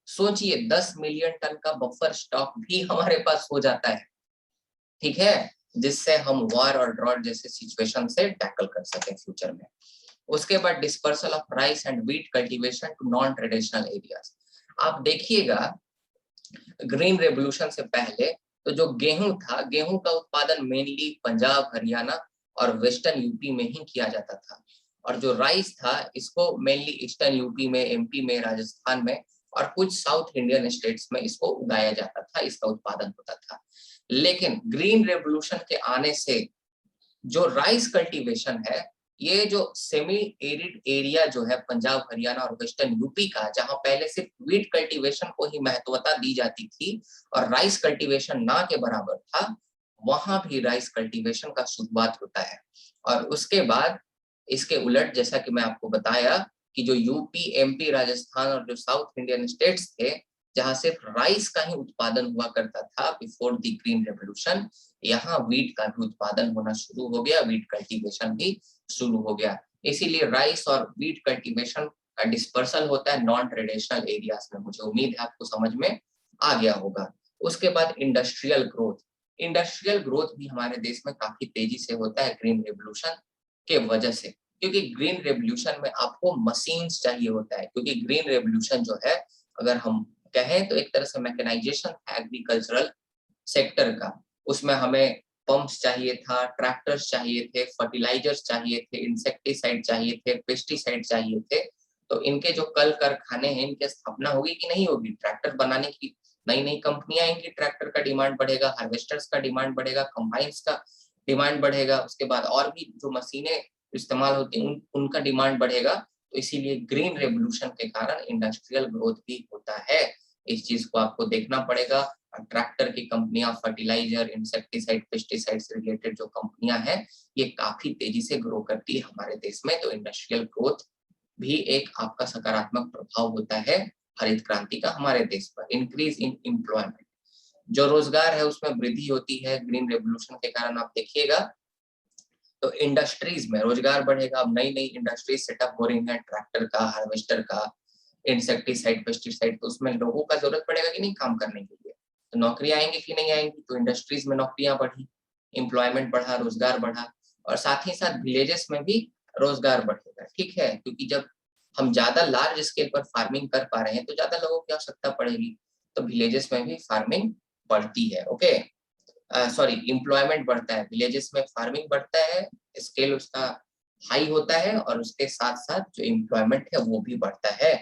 सोचिए 10 मिलियन टन का बफर स्टॉक भी हमारे पास हो जाता है, ठीक है, जिससे हम वॉर और ड्रॉट जैसे सिचुएशन से टैकल कर सके फ्यूचर में। उसके बाद dispersal of rice and wheat cultivation to non traditional areas. आप देखिएगा ग्रीन रेवोल्यूशन से पहले तो जो गेहूं था, गेहूं का उत्पादन मेनली पंजाब, हरियाणा और वेस्टर्न यूपी में ही किया जाता था। और जो राइस था इसको मेनली ईस्टर्न यूपी में, एमपी में, राजस्थान में और कुछ साउथ इंडियन स्टेट्स में इसको उगाया जाता था, इसका उत्पादन होता था। लेकिन ग्रीन रेवोल्यूशन के आने से जो राइस कल्टीवेशन है, ये जो सेमी एरिड एरिया जो है पंजाब, हरियाणा और वेस्टर्न यूपी का, जहां पहले सिर्फ व्हीट कल्टीवेशन को ही महत्वता दी जाती थी और राइस कल्टीवेशन ना के बराबर था, वहां भी राइस कल्टीवेशन का शुरुआत होता है। और उसके बाद इसके उलट जैसा कि मैं आपको बताया कि जो यूपी, एमपी, राजस्थान और जो साउथ इंडियन स्टेट्स थे, जहां सिर्फ राइस का ही उत्पादन हुआ करता था बिफोर द ग्रीन रेवोल्यूशन, यहाँ वीट का भी उत्पादन होना शुरू हो गया, वीट कल्टीवेशन भी शुरू हो गया। इसीलिए राइस और वीट कल्टीवेशन का डिस्पर्सल होता है नॉन ट्रेडिशनल एरियाज में। मुझे उम्मीद है आपको समझ में आ गया होगा। उसके बाद इंडस्ट्रियल ग्रोथ। इंडस्ट्रियल ग्रोथ भी हमारे देश में काफी तेजी से होता है ग्रीन रेवोल्यूशन के वजह से, क्योंकि ग्रीन रेवोल्यूशन में आपको मशीन्स चाहिए होता है। क्योंकि ग्रीन रेवोल्यूशन जो है, अगर हम कहें तो एक तरह से मैकेनाइजेशन एग्रीकल्चरल सेक्टर का। उसमें हमें पंप्स चाहिए था, ट्रैक्टर्स चाहिए थे, फर्टिलाइजर्स चाहिए थे, इंसेक्टिसाइड चाहिए थे, पेस्टिसाइड चाहिए थे। तो इनके जो कल कारखाने हैं, इनकी स्थापना होगी कि नहीं होगी? ट्रैक्टर बनाने की नई नई कंपनियां आएंगी, ट्रैक्टर का डिमांड बढ़ेगा, हार्वेस्टर्स का डिमांड बढ़ेगा, कंबाइंस का डिमांड बढ़ेगा, उसके बाद और भी जो मशीनें इस्तेमाल होती हैं उनका डिमांड बढ़ेगा। तो इसीलिए ग्रीन रेवोल्यूशन के कारण इंडस्ट्रियल ग्रोथ भी होता है। इस चीज को आपको देखना पड़ेगा। ट्रैक्टर की कंपनियां, फर्टिलाइजर, इंसेक्टिसाइड, पेस्टिसाइड से रिलेटेड जो कंपनियां हैं, ये काफी तेजी से ग्रो करती है हमारे देश में। तो इंडस्ट्रियल ग्रोथ भी एक आपका सकारात्मक प्रभाव होता है हरित क्रांति का हमारे देश पर। इंक्रीज इन एम्प्लॉयमेंट, जो रोजगार है उसमें वृद्धि होती है ग्रीन रेवोल्यूशन के कारण। आप देखिएगा तो इंडस्ट्रीज में रोजगार बढ़ेगा। अब नई नई इंडस्ट्रीज सेटअप हो रही है, ट्रैक्टर का, हार्वेस्टर का, इंसेक्टिसाइड, पेस्टिसाइड। तो उसमें लोगों का जरूरत पड़ेगा कि नहीं काम करने के लिए? तो नौकरियां आएंगी कि नहीं आएंगी? तो इंडस्ट्रीज में नौकरियां बढ़ी, एम्प्लॉयमेंट बढ़ा, रोजगार बढ़ा। और साथ ही साथ विलेजेस में भी रोजगार बढ़ेगा। ठीक है, क्योंकि जब हम ज्यादा लार्ज स्केल पर फार्मिंग कर पा रहे हैं तो ज्यादा लोगों की आवश्यकता पड़ेगी, तो विलेजेस में भी फार्मिंग बढ़ती है। ओके, सॉरी, एम्प्लॉयमेंट बढ़ता है, विलेजेस में फार्मिंग बढ़ता है, स्केल उसका हाई होता है, और उसके साथ साथ जो एम्प्लॉयमेंट है वो भी बढ़ता है।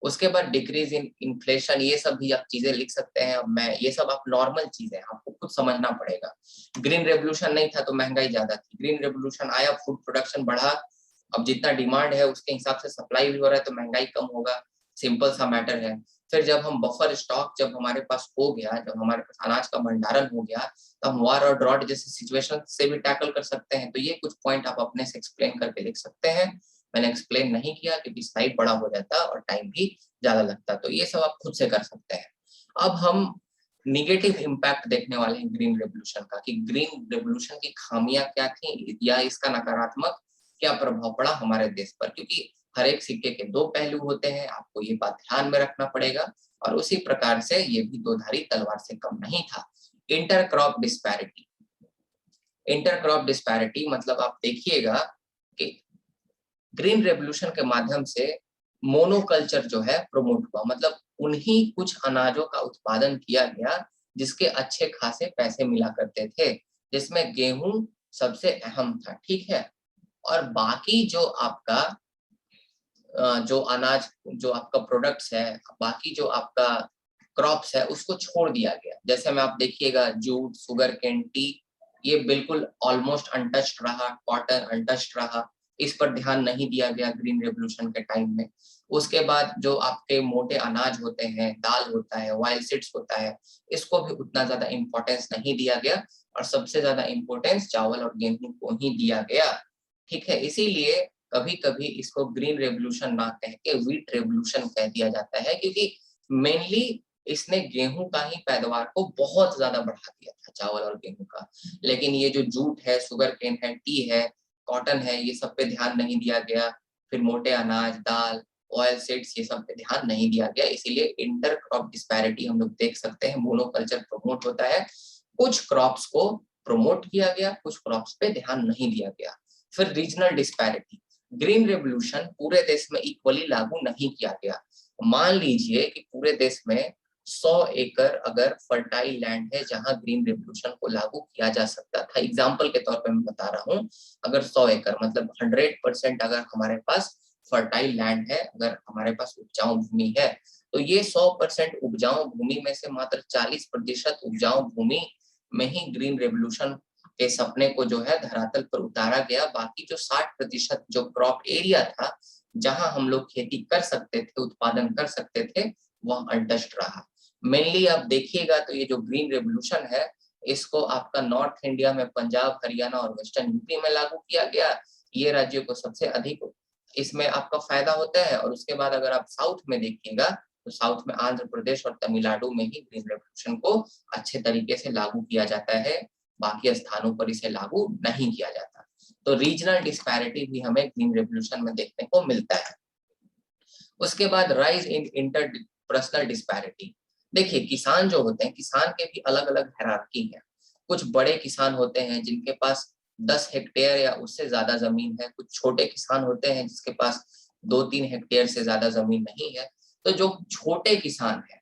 उसके बाद डिक्रीज इन इन्फ्लेशन, ये सब भी आप चीजें लिख सकते हैं। अब मैं ये सब आप नॉर्मल चीजें आपको खुद समझना पड़ेगा। ग्रीन रेवोल्यूशन नहीं था तो महंगाई ज्यादा थी, ग्रीन रेवोल्यूशन आया, फूड प्रोडक्शन बढ़ा, अब जितना डिमांड है उसके हिसाब से सप्लाई भी हो रहा है, तो महंगाई कम होगा। सिंपल सा मैटर है। फिर जब हम बफर स्टॉक जब हमारे पास हो गया, जब हमारे पास अनाज का भंडारण हो गया, तो हम वार और ड्रॉट जैसे सिचुएशन से भी टैकल कर सकते हैं। तो ये कुछ पॉइंट आप अपने से एक्सप्लेन करके लिख सकते हैं। मैंने एक्सप्लेन नहीं किया क्योंकि स्लाइड बड़ा हो जाता और टाइम भी ज्यादा लगता, तो ये सब आप खुद से कर सकते हैं। अब हम निगेटिव इम्पैक्ट देखने वाले हैं ग्रीन रेवोल्यूशन का, कि ग्रीन रेवोल्यूशन की खामियां क्या थी या इसका नकारात्मक क्या प्रभाव पड़ा हमारे देश पर। क्योंकि हर एक सिक्के के दो पहलू होते हैं, आपको ये बात ध्यान में रखना पड़ेगा। और उसी प्रकार से ये भी दो धारी तलवार से कम नहीं था। इंटरक्रॉप डिस्पैरिटी, इंटरक्रॉप डिस्पैरिटी मतलब आप देखिएगा कि ग्रीन रेवोल्यूशन के माध्यम से मोनोकल्चर जो है प्रमोट हुआ। मतलब उन्हीं कुछ अनाजों का उत्पादन किया गया जिसके अच्छे खासे पैसे मिला करते थे, जिसमें गेहूं सबसे अहम था। ठीक है, और बाकी जो आपका जो अनाज, जो आपका प्रोडक्ट्स है, बाकी जो आपका क्रॉप्स है, उसको छोड़ दिया गया। जैसे में आप देखिएगा जूट, शुगर केन, टी, ये बिल्कुल ऑलमोस्ट अनटच्ड रहा, कॉटन अनटच्ड रहा। इस पर ध्यान नहीं दिया गया ग्रीन रेवोल्यूशन के टाइम में। उसके बाद जो आपके मोटे अनाज होते हैं, दाल होता है, ऑयल सीड्स होता है, इसको भी उतना ज्यादा इंपॉर्टेंस नहीं दिया गया, और सबसे ज्यादा इंपॉर्टेंस चावल और गेहूं को ही दिया गया। ठीक है, इसीलिए कभी कभी इसको ग्रीन रेवोल्यूशन ना कह के व्हीट रेवोल्यूशन कह दिया जाता है, क्योंकि मेनली इसने गेहूं का ही पैदावार को बहुत ज्यादा बढ़ा दिया था, चावल और गेहूं का। लेकिन ये जो जूट है, शुगर केन है, टी है, कॉटन है, ये सब पे ध्यान नहीं दिया गया। फिर मोटे अनाज, दाल, ऑयल सीड्स, ये सब पे ध्यान नहीं दिया गया। इसीलिए इंटर क्रॉप डिस्पैरिटी हम लोग देख सकते हैं। मोनोकल्चर प्रमोट होता है, कुछ क्रॉप्स को प्रमोट किया गया, कुछ क्रॉप्स पे ध्यान नहीं दिया गया। फिर रीजनल डिस्पैरिटी, ग्रीन रेवोल्यूशन पूरे देश में इक्वली लागू नहीं किया गया। मान लीजिए कि पूरे देश में 100 एकड़ अगर फर्टाइल लैंड है जहां ग्रीन रेवोल्यूशन को लागू किया जा सकता था। एग्जांपल के तौर पे मैं बता रहा हूं, अगर 100 एकड़ मतलब 100% अगर हमारे पास फर्टाइल लैंड है, अगर हमारे पास उपजाऊ भूमि है, तो ये 100% उपजाऊ भूमि में से मात्र 40% उपजाऊ भूमि में ही ग्रीन रेवोल्यूशन के सपने को जो है धरातल पर उतारा गया। बाकी जो 60% जो क्रॉप एरिया था, जहां हम लोग खेती कर सकते थे, उत्पादन कर सकते थे, वह अनटच्ड रहा। मेनली आप देखिएगा तो ये जो ग्रीन रेवोल्यूशन है, इसको आपका नॉर्थ इंडिया में पंजाब, हरियाणा और वेस्टर्न यूपी में लागू किया गया, ये राज्यों को सबसे अधिक इसमें आपका फायदा होता है। और उसके बाद अगर आप साउथ में देखिएगा तो साउथ में आंध्र प्रदेश और तमिलनाडु में ही ग्रीन रेवोल्यूशन को अच्छे तरीके से लागू किया जाता है, बाकी स्थानों पर इसे लागू नहीं किया जाता। तो रीजनल डिस्पैरिटी भी हमें ग्रीन रेवोल्यूशन में देखने को मिलता है। उसके बाद राइज इन इंटरपर्सनल डिस्पैरिटी। देखिए किसान जो होते हैं, किसान के भी अलग अलग हायरार्की है। कुछ बड़े किसान होते हैं जिनके पास 10 हेक्टेयर या उससे ज्यादा जमीन है, कुछ छोटे किसान होते हैं जिसके पास 2-3 हेक्टेयर से ज्यादा जमीन नहीं है। तो जो छोटे किसान है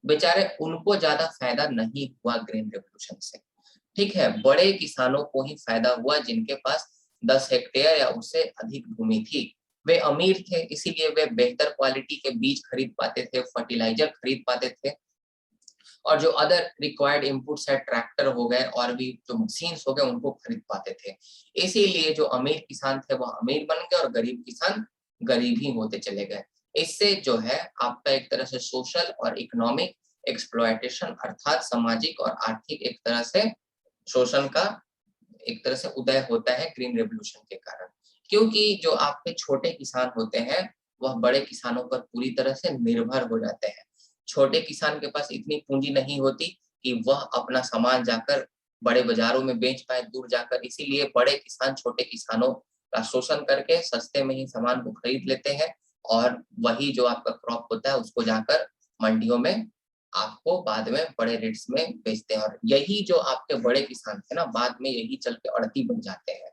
बेचारे, उनको ज्यादा फायदा नहीं हुआ ग्रीन रेवोल्यूशन से, ठीक है। बड़े किसानों को ही फायदा हुआ जिनके पास 10 हेक्टेयर या उससे अधिक भूमि थी। वे अमीर थे, इसीलिए वे बेहतर क्वालिटी के बीज खरीद पाते थे, फर्टिलाइजर खरीद पाते थे, और जो अदर रिक्वायर्ड इनपुट्स है, ट्रैक्टर हो गए और भी जो मशीन्स हो गए, उनको खरीद पाते थे। इसीलिए जो अमीर किसान थे वो अमीर बन गए और गरीब किसान गरीब ही होते चले गए। इससे जो है आपका एक तरह से सोशल और इकोनॉमिक एक्सप्लॉयटेशन अर्थात सामाजिक और आर्थिक एक तरह से शोषण का एक तरह से उदय होता है ग्रीन रेवोल्यूशन के कारण। क्योंकि जो आपके छोटे किसान होते हैं वह बड़े किसानों पर पूरी तरह से निर्भर हो जाते हैं। छोटे किसान के पास इतनी पूंजी नहीं होती कि वह अपना सामान जाकर बड़े बाजारों में बेच पाए दूर जाकर, इसीलिए बड़े किसान छोटे किसानों का शोषण करके सस्ते में ही सामान को खरीद लेते हैं और वही जो आपका क्रॉप होता है उसको जाकर मंडियों में आपको बाद में बड़े रेट्स में बेचते हैं। और यही जो आपके बड़े किसान थे ना, बाद में यही चल के अड़ती बन जाते हैं,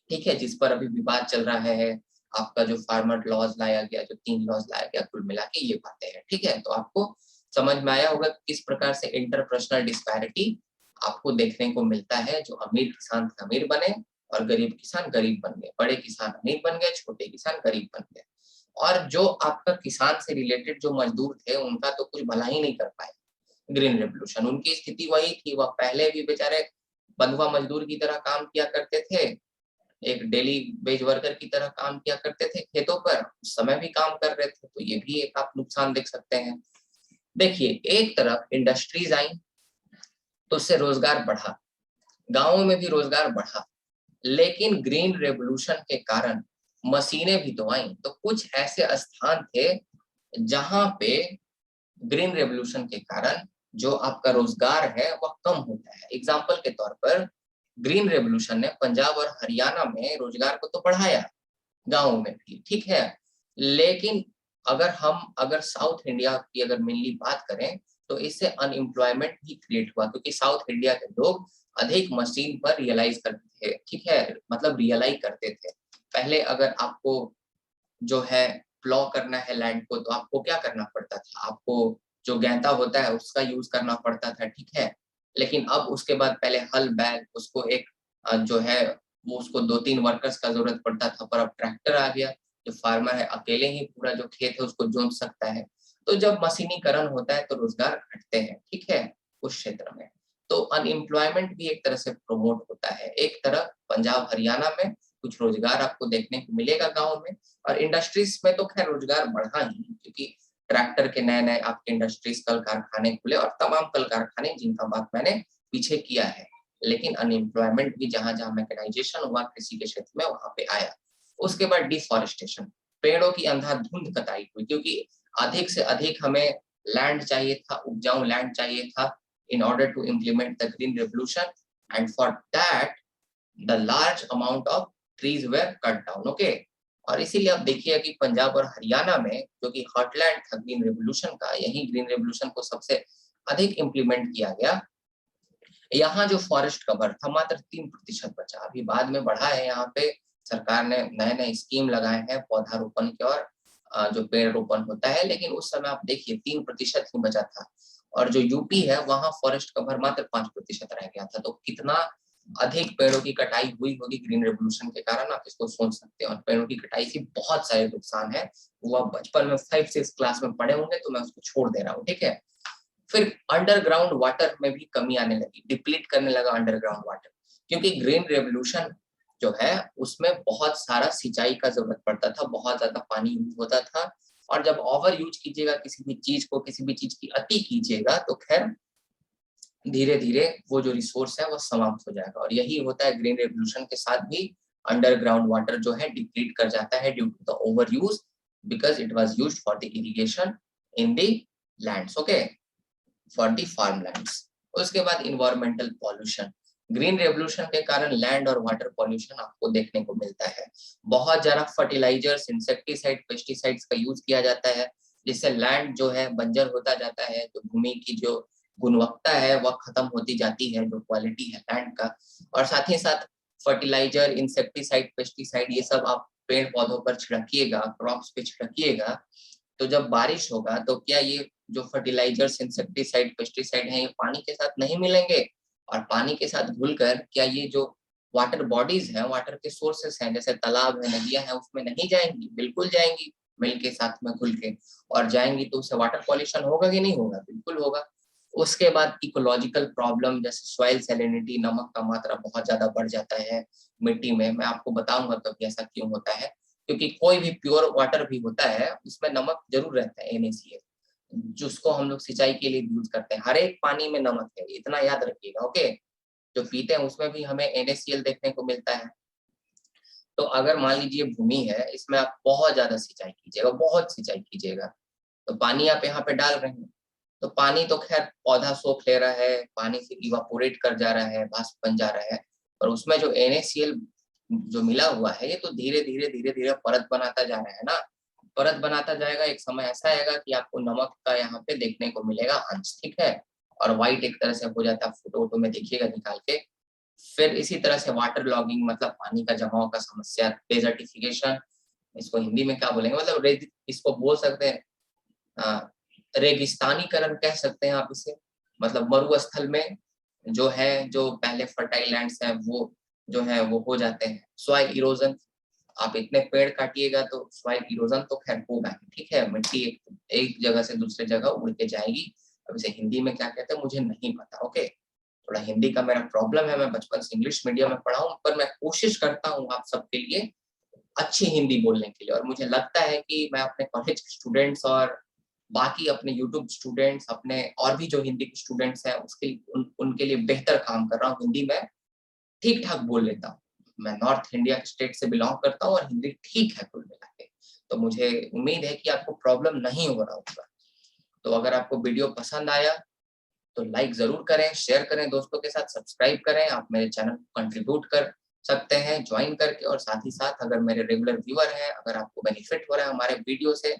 ठीक है, जिस पर अभी विवाद चल रहा है। आपका जो फार्मर लॉज लाया गया, जो 3 लॉज लाया गया, कुल मिला के ये बातें हैं, ठीक है। तो आपको समझ में आया होगा किस प्रकार से इंटरपर्सनल डिस्पैरिटी आपको देखने को मिलता है। जो अमीर किसान थे अमीर बने और गरीब किसान गरीब बन गए, बड़े किसान अमीर बन गए, छोटे किसान गरीब बन गए। और जो आपका किसान से रिलेटेड जो मजदूर थे उनका तो कुछ भला ही नहीं कर पाए ग्रीन रेवोल्यूशन। उनकी स्थिति वही थी, वह पहले भी बेचारे बंधुआ मजदूर की तरह काम किया करते थे, एक डेली वेज वर्कर की तरह काम किया करते थे खेतों पर, उस समय भी काम कर रहे थे। तो ये भी एक आप नुकसान देख सकते हैं। देखिए एक तरफ इंडस्ट्रीज आई तो उससे रोजगार बढ़ा, गांवों में भी रोजगार बढ़ा, लेकिन ग्रीन रेवोल्यूशन के कारण मशीनें भी तो आई। तो कुछ ऐसे स्थान थे जहां पे ग्रीन रेवोल्यूशन के कारण जो आपका रोजगार है वह कम होता है। एग्जाम्पल के तौर पर ग्रीन रेवोल्यूशन ने पंजाब और हरियाणा में रोजगार को तो बढ़ाया, गांवों में भी, ठीक है। लेकिन अगर साउथ इंडिया की अगर मेनली बात करें तो इससे अनएम्प्लॉयमेंट भी क्रिएट हुआ, क्योंकि साउथ इंडिया के लोग अधिक मशीन पर रियलाइज करते थे, ठीक है, मतलब रियलाइज करते थे। पहले अगर आपको जो है प्लॉ करना है लैंड को तो आपको क्या करना पड़ता था, आपको जो गैंता होता है उसका यूज करना पड़ता था, ठीक है। लेकिन अब उसके बाद पहले हल बैल उसको एक जो है वो उसको 2-3 वर्कर्स का जरूरत पड़ता था, पर अब ट्रैक्टर आ गया, जो फार्मर है अकेले ही पूरा जो खेत है उसको जोत सकता है। तो जब मशीनीकरण होता है तो रोजगार घटते हैं, ठीक है, उस क्षेत्र में। तो अनएम्प्लॉयमेंट भी एक तरह से प्रमोट होता है। एक तरफ पंजाब हरियाणा में कुछ रोजगार आपको देखने को मिलेगा गाँव में, और इंडस्ट्रीज में तो खैर रोजगार बढ़ा ही, क्योंकि ट्रैक्टर के नए नए आपके इंडस्ट्रीज कल कारखाने खुले और तमाम कल कारखाने जिनका बात मैंने पीछे किया है। लेकिन अनएम्प्लॉयमेंट भी जहां जहां मैकेनाइजेशन हुआ कृषि के क्षेत्र में वहां पे आया। उसके बाद डिफॉरेस्टेशन, पेड़ों की अंधाधुंध कटाई हुई, क्योंकि अधिक से अधिक हमें लैंड चाहिए था, उपजाऊ लैंड चाहिए था in order to implement the green revolution, and for that the large amount of trees were cut down, okay। और इसीलिए आप देखिए कि पंजाब और हरियाणा में जो कि हॉटलैंड था ग्रीन रेवोल्यूशन का, यही ग्रीन रेवोल्यूशन को सबसे अधिक इम्प्लीमेंट किया गया। यहाँ जो फॉरेस्ट कवर था मात्र 3% बचा, अभी बाद में बढ़ा है। यहाँ पे सरकार ने नए नए स्कीम लगाए हैं पौधारोपण के और जो पेड़ रोपण होता है, लेकिन उस समय आप देखिए 3% ही बचा था। और जो यूपी है वहां फॉरेस्ट कवर मात्र 5% रह गया था। तो कितना अधिक पेड़ों की कटाई हुई होगी ग्रीन रेवोल्यूशन के कारण, आप इसको सोच सकते हैं। और पेड़ों की कटाई से बहुत सारे नुकसान है, वो आप बचपन में 5-6 क्लास में पढ़े होंगे, तो मैं उसको छोड़ दे रहा हूँ, ठीक है। फिर अंडरग्राउंड वाटर में भी कमी आने लगी, डिप्लीट करने लगा अंडरग्राउंड वाटर, क्योंकि ग्रीन रेवोल्यूशन जो है उसमें बहुत सारा सिंचाई का जरूरत पड़ता था, बहुत ज्यादा पानी यूज होता था। और जब ओवर यूज कीजिएगा किसी भी चीज को, किसी भी चीज की अति कीजिएगा, तो खैर धीरे धीरे वो जो रिसोर्स है वो समाप्त हो जाएगा। और यही होता है ग्रीन रेवोल्यूशन के साथ भी। अंडरग्राउंड वाटर जो है डिप्लीट कर जाता है due to the over use, because it was used for the irrigation in the lands, okay, for the farm lands. उसके बाद इन्वायरमेंटल पॉल्यूशन, ग्रीन रेवोल्यूशन के कारण लैंड और वाटर पॉल्यूशन आपको देखने को मिलता है। बहुत ज्यादा फर्टिलाइजर्स, इंसेक्टिसाइड, पेस्टिसाइड्स का यूज किया जाता है, जिससे लैंड जो है बंजर होता जाता है, तो भूमि की जो गुणवत्ता है वह खत्म होती जाती है, जो क्वालिटी है लैंड का। और साथ ही साथ फर्टिलाइजर, इंसेक्टिसाइड, पेस्टिसाइड ये सब आप पेड़ पौधों पर छिड़किएगा, क्रॉप्स पे छिड़किएगा, तो जब बारिश होगा तो क्या ये जो फर्टिलाइजर्स, इंसेक्टिसाइड, पेस्टिसाइड है ये पानी के साथ नहीं मिलेंगे, और पानी के साथ घुलकर क्या ये जो वाटर बॉडीज हैं, वाटर के सोर्सेस हैं, जैसे तालाब है, नदियां हैं, उसमें नहीं जाएंगी? बिल्कुल जाएंगी, मिल के साथ में घुल के, और जाएंगी तो उससे वाटर पॉल्यूशन होगा कि नहीं होगा? बिल्कुल होगा। उसके बाद इकोलॉजिकल प्रॉब्लम, जैसे सॉइल सैलिनिटी, नमक का मात्रा बहुत ज्यादा बढ़ जाता है मिट्टी में। मैं आपको बताऊंगा कभी ऐसा क्यों होता है, क्योंकि कोई भी प्योर वाटर भी होता है उसमें नमक जरूर रहता है, NaCl, जिसको हम लोग सिंचाई के लिए यूज करते हैं। हर एक पानी में नमक है, इतना याद रखिएगा, ओके। जो पीते हैं उसमें भी हमें NaCl देखने को मिलता है। तो अगर मान लीजिए भूमि है, इसमें आप बहुत ज्यादा सिंचाई कीजिएगा, बहुत सिंचाई कीजिएगा, तो पानी आप यहाँ पे डाल रहे हैं, तो पानी तो खैर पौधा सोख ले रहा है, पानी से इवापोरेट कर जा रहा है, वाष्प बन जा रहा है, और उसमें जो NaCl जो मिला हुआ है, ये तो धीरे धीरे धीरे धीरे परत बनाता जा रहा है ना, परत बनाता जाएगा। एक समय ऐसा आएगा कि आपको नमक का यहाँ पे देखने को मिलेगा अंश, ठीक है, और व्हाइट एक तरह से हो जाता है, फोटो वोटो में देखिएगा निकाल के। फिर इसी तरह से वाटर लॉगिंग, मतलब पानी का जमाव का समस्या, डेजर्टिफिकेशन, इसको हिंदी में क्या बोलेंगे, मतलब इसको बोल सकते हैं रेगिस्तानीकरण कह सकते हैं आप इसे, मतलब मरुस्थल में जो है, जो पहले फर्टाइल लैंड्स हैं वो जो है वो हो जाते हैं। सॉइल इरोजन, आप इतने पेड़ काटिएगा तो सॉइल इरोजन तो खैर होगा, ठीक है, मिट्टी एक जगह से दूसरे जगह उड़ के जाएगी। अब इसे हिंदी में क्या कहते हैं मुझे नहीं पता, ओके। थोड़ा हिंदी का मेरा प्रॉब्लम है, मैं बचपन से इंग्लिश मीडियम में पढ़ा हूँ, पर मैं कोशिश करता हूँ आप सबके लिए अच्छी हिंदी बोलने के लिए, और मुझे लगता है कि मैं अपने कॉलेज के स्टूडेंट्स और बाकी अपने यूट्यूब स्टूडेंट्स, अपने और भी जो हिंदी के स्टूडेंट्स हैं उनके लिए बेहतर काम कर रहा हूँ। हिंदी में ठीक ठाक बोल लेता हूँ, मैं नॉर्थ इंडिया के स्टेट से बिलोंग करता हूँ और हिंदी ठीक है कुल मिला के, तो मुझे उम्मीद है कि आपको प्रॉब्लम नहीं हो रहा होगा। तो अगर आपको वीडियो पसंद आया तो लाइक जरूर करें, शेयर करें दोस्तों के साथ, सब्सक्राइब करें, आप मेरे चैनल को कंट्रीब्यूट कर सकते हैं ज्वाइन करके, और साथ ही साथ अगर मेरे रेगुलर व्यूअर हैं, अगर आपको बेनिफिट हो रहा है हमारे वीडियो से,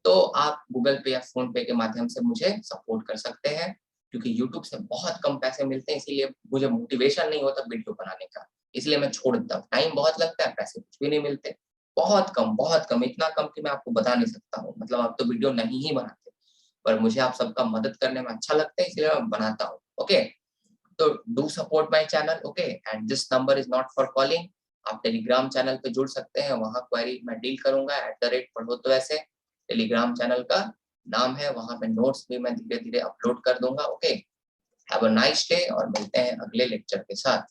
तो आप गूगल पे या फोन पे के माध्यम से मुझे सपोर्ट कर सकते हैं, क्योंकि यूट्यूब से बहुत कम पैसे मिलते हैं, इसीलिए मुझे मोटिवेशन नहीं होता वीडियो बनाने का, इसलिए मैं छोड़ देता हूँ। टाइम बहुत लगता है, पैसे कुछ भी नहीं मिलते, बहुत कम, इतना कम कि मैं आपको बता नहीं सकता हूँ, मतलब आप तो वीडियो नहीं ही बनाते, पर मुझे आप सबका मदद करने में अच्छा लगता है, इसलिए मैं बनाता हूँ, ओके। तो do support my channel, okay, and this number is not for calling. आप टेलीग्राम चैनल पे जुड़ सकते हैं, वहां क्वेरी मैं डील करूंगा, @पढ़ो तो ऐसे टेलीग्राम चैनल का नाम है, वहां पे नोट्स भी मैं धीरे धीरे अपलोड कर दूंगा, okay. Have a nice day, और मिलते हैं अगले लेक्चर के साथ।